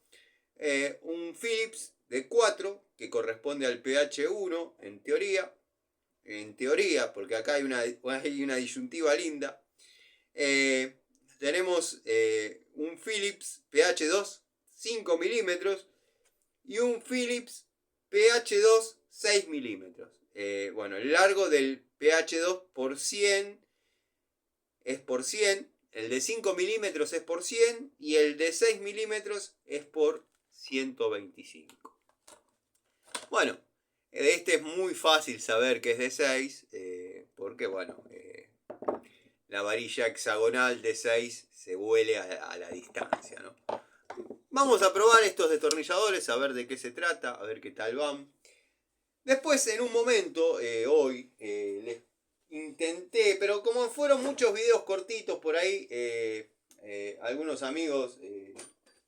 S1: un Philips de 4 que corresponde al pH 1 en teoría, porque acá hay una disyuntiva linda. Tenemos un Philips pH 2 5 milímetros y un Philips pH 2 6 milímetros. Bueno, el largo del pH 2 por 100 es por 100, el de 5 milímetros es por 100 y el de 6 milímetros es por 125. Bueno, este es muy fácil saber que es de 6, porque bueno, la varilla hexagonal de 6 se huele a la distancia, ¿no? Vamos a probar estos destornilladores, a ver de qué se trata, a ver qué tal van. Después, en un momento, hoy, les intenté, pero como fueron muchos videos cortitos por ahí, algunos amigos,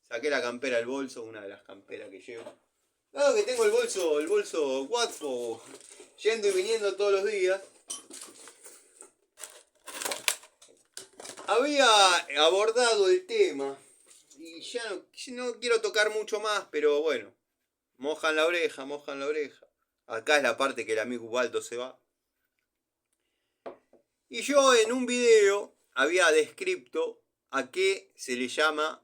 S1: saqué la campera del bolso, una de las camperas que llevo. Dado que tengo el bolso Watpo, yendo y viniendo todos los días, había abordado el tema, y ya no quiero tocar mucho más, pero bueno, mojan la oreja. Acá es la parte que el amigo Ubaldo se va. Y yo en un video había descrito a qué se le llama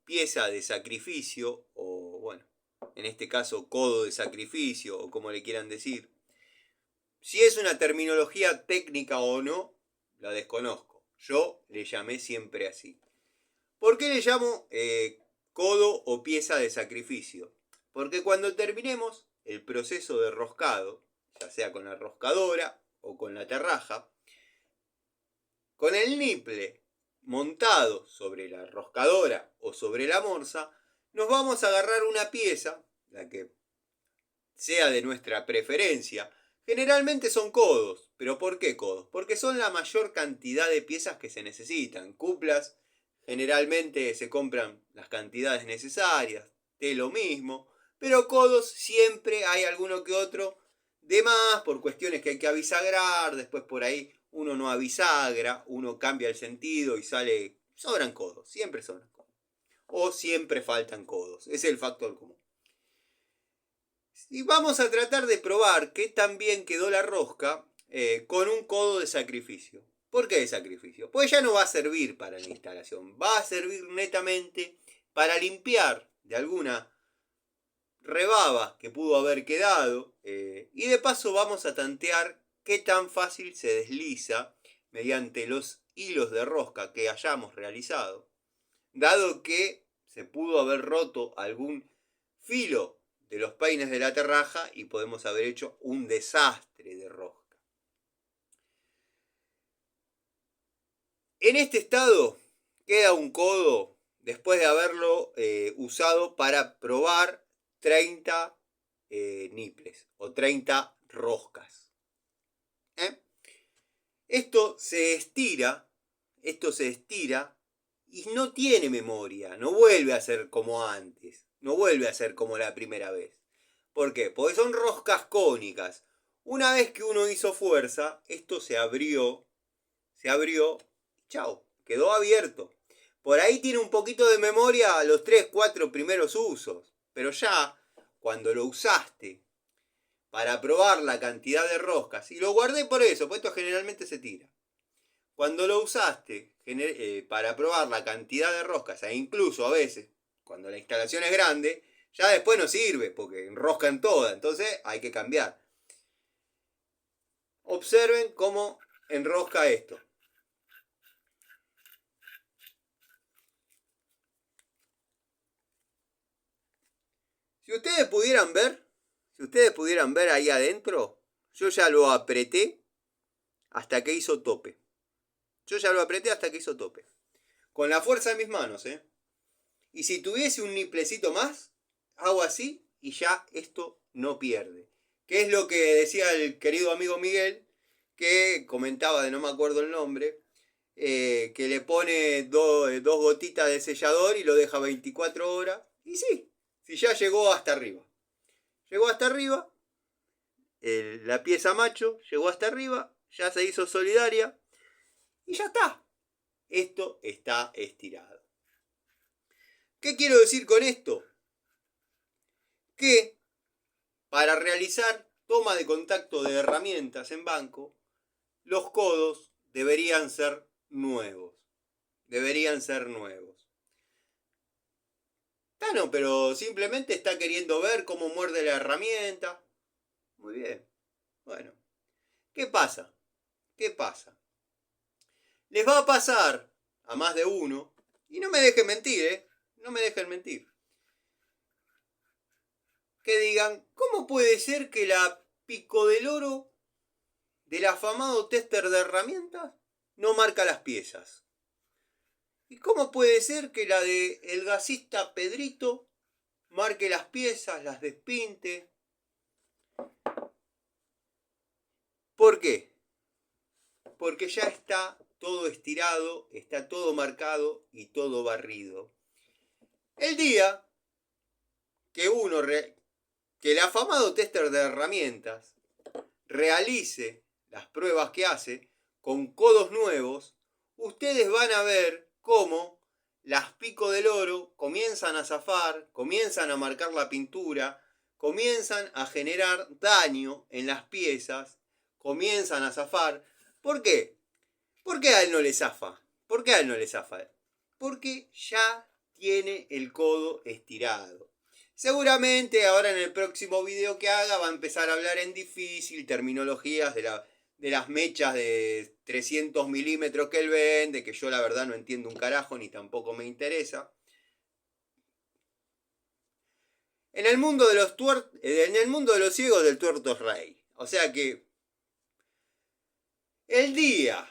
S1: pieza de sacrificio, o bueno, en este caso codo de sacrificio, o como le quieran decir. Si es una terminología técnica o no, la desconozco. Yo le llamé siempre así. ¿Por qué le llamo codo o pieza de sacrificio? Porque cuando terminemos el proceso de roscado, ya sea con la roscadora o con la terraja, con el niple montado sobre la roscadora o sobre la morsa, nos vamos a agarrar una pieza, la que sea de nuestra preferencia. Generalmente son codos, pero ¿por qué codos? Porque son la mayor cantidad de piezas que se necesitan. Cuplas, generalmente se compran las cantidades necesarias, de lo mismo, pero codos siempre hay alguno que otro de más por cuestiones que hay que avisagrar, después por ahí uno no avisagra, uno cambia el sentido y sobran codos, siempre sobran codos. O siempre faltan codos, ese es el factor común. Y vamos a tratar de probar qué tan bien quedó la rosca con un codo de sacrificio. ¿Por qué de sacrificio? Pues ya no va a servir para la instalación, va a servir netamente para limpiar de alguna rebaba que pudo haber quedado, y de paso vamos a tantear qué tan fácil se desliza mediante los hilos de rosca que hayamos realizado, dado que se pudo haber roto algún filo de los peines de la terraja y podemos haber hecho un desastre de rosca. En este estado queda un codo después de haberlo usado para probar 30 niples o 30 roscas. Esto se estira y no tiene memoria, no vuelve a ser como antes, no vuelve a ser como la primera vez. ¿Por qué? Porque son roscas cónicas. Una vez que uno hizo fuerza, esto se abrió, chao, quedó abierto. Por ahí tiene un poquito de memoria a los 3, 4 primeros usos, pero ya cuando lo usaste para probar la cantidad de roscas, y lo guardé por eso, porque esto generalmente se tira. Cuando lo usaste para probar la cantidad de roscas, e incluso a veces, cuando la instalación es grande, ya después no sirve, porque enroscan toda, entonces hay que cambiar. Observen cómo enrosca esto. Si ustedes pudieran ver ahí adentro, yo ya lo apreté hasta que hizo tope. Con la fuerza de mis manos, ¿eh? Y si tuviese un niplecito más, hago así y ya esto no pierde. Que es lo que decía el querido amigo Miguel, que comentaba, de no me acuerdo el nombre, que le pone dos gotitas de sellador y lo deja 24 horas. Y sí, si ya llegó hasta arriba. La pieza macho llegó hasta arriba, ya se hizo solidaria y ya está. Esto está estirado. ¿Qué quiero decir con esto? Que para realizar toma de contacto de herramientas en banco, los codos deberían ser nuevos. No, pero simplemente está queriendo ver cómo muerde la herramienta. Muy bien. Bueno, ¿qué pasa? Les va a pasar a más de uno, y no me dejen mentir, que digan, ¿cómo puede ser que la pico del oro del afamado tester de herramientas no marca las piezas? ¿Y cómo puede ser que la de el gasista Pedrito marque las piezas, las despinte? ¿Por qué? Porque ya está todo estirado, está todo marcado y todo barrido. El día que que el afamado tester de herramientas realice las pruebas que hace con codos nuevos, ustedes van a ver cómo las pico del oro comienzan a zafar, comienzan a marcar la pintura, comienzan a generar daño en las piezas, comienzan a zafar. ¿Por qué? ¿Por qué a él no le zafa? Porque ya tiene el codo estirado. Seguramente ahora en el próximo video que haga va a empezar a hablar en difícil, terminologías de las mechas de 300 milímetros que él vende, que yo la verdad no entiendo un carajo ni tampoco me interesa. En el mundo de los ciegos del tuerto es rey. O sea que el día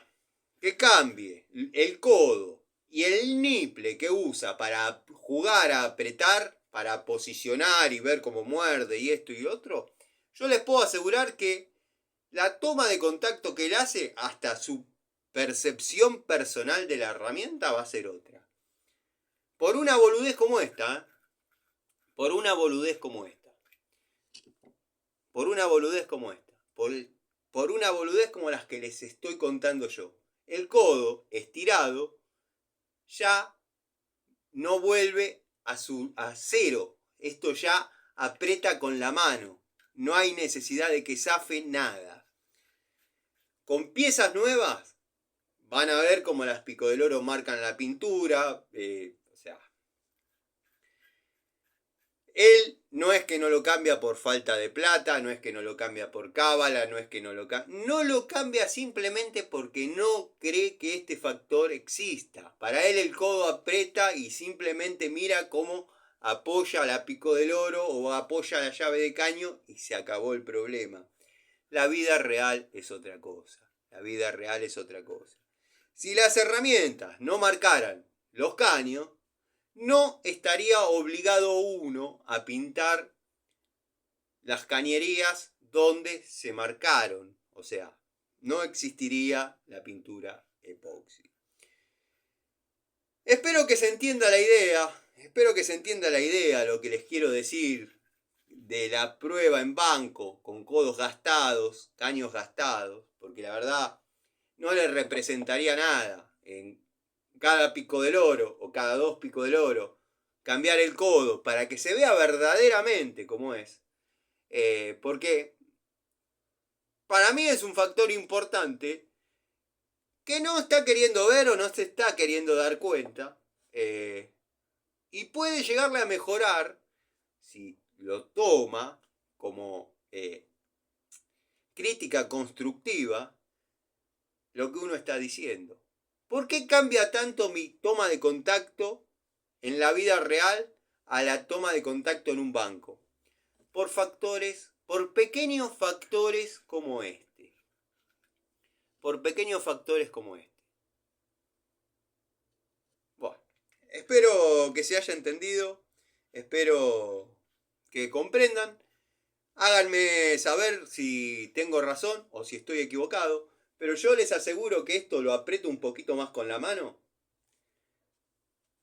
S1: que cambie el codo y el niple que usa para jugar a apretar, para posicionar y ver cómo muerde y esto y otro, yo les puedo asegurar que la toma de contacto que él hace, hasta su percepción personal de la herramienta, va a ser otra. Por una boludez como esta, ¿eh? Por una boludez como las que les estoy contando yo. El codo estirado ya no vuelve a cero. Esto ya aprieta con la mano. No hay necesidad de que zafe nada. Con piezas nuevas van a ver cómo las pico del oro marcan la pintura. Él no es que no lo cambia por falta de plata, no es que no lo cambia por cábala, no es que no lo cambia. No lo cambia simplemente porque no cree que este factor exista. Para él el codo aprieta y simplemente mira cómo apoya la pico del oro o apoya la llave de caño y se acabó el problema. La vida real es otra cosa. Si las herramientas no marcaran los caños, no estaría obligado uno a pintar las cañerías donde se marcaron. O sea, no existiría la pintura epoxi. Espero que se entienda la idea, lo que les quiero decir de la prueba en banco con codos gastados, caños gastados, porque la verdad no les representaría nada en cada pico del oro o cada 2 picos del oro cambiar el codo para que se vea verdaderamente como es. Porque para mí es un factor importante que no está queriendo ver o no se está queriendo dar cuenta. Y puede llegarle a mejorar si lo toma como crítica constructiva lo que uno está diciendo. ¿Por qué cambia tanto mi toma de contacto en la vida real a la toma de contacto en un banco? por pequeños factores como este. Por pequeños factores como este. Bueno, espero que se haya entendido. Espero que comprendan. Háganme saber si tengo razón o si estoy equivocado. Pero yo les aseguro que esto lo aprieto un poquito más con la mano.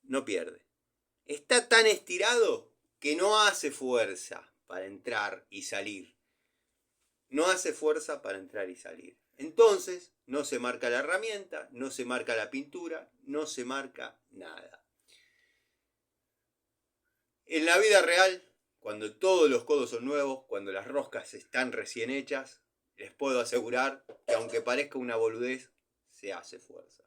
S1: No pierde. Está tan estirado que no hace fuerza para entrar y salir. No hace fuerza para entrar y salir. Entonces, no se marca la herramienta, no se marca la pintura, no se marca nada. En la vida real, cuando todos los codos son nuevos, cuando las roscas están recién hechas, les puedo asegurar que aunque parezca una boludez, se hace fuerza.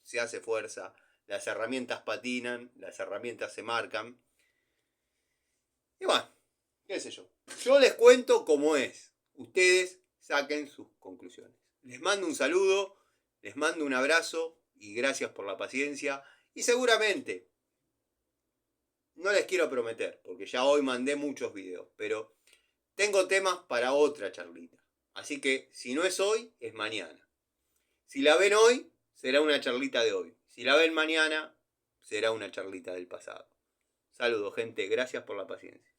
S1: Se hace fuerza, las herramientas patinan, las herramientas se marcan. Y bueno, qué sé yo. Yo les cuento cómo es. Ustedes saquen sus conclusiones. Les mando un saludo, les mando un abrazo y gracias por la paciencia. Y seguramente, no les quiero prometer, porque ya hoy mandé muchos videos, pero tengo temas para otra charlita. Así que si no es hoy, es mañana. Si la ven hoy, será una charlita de hoy. Si la ven mañana, será una charlita del pasado. Saludos, gente. Gracias por la paciencia.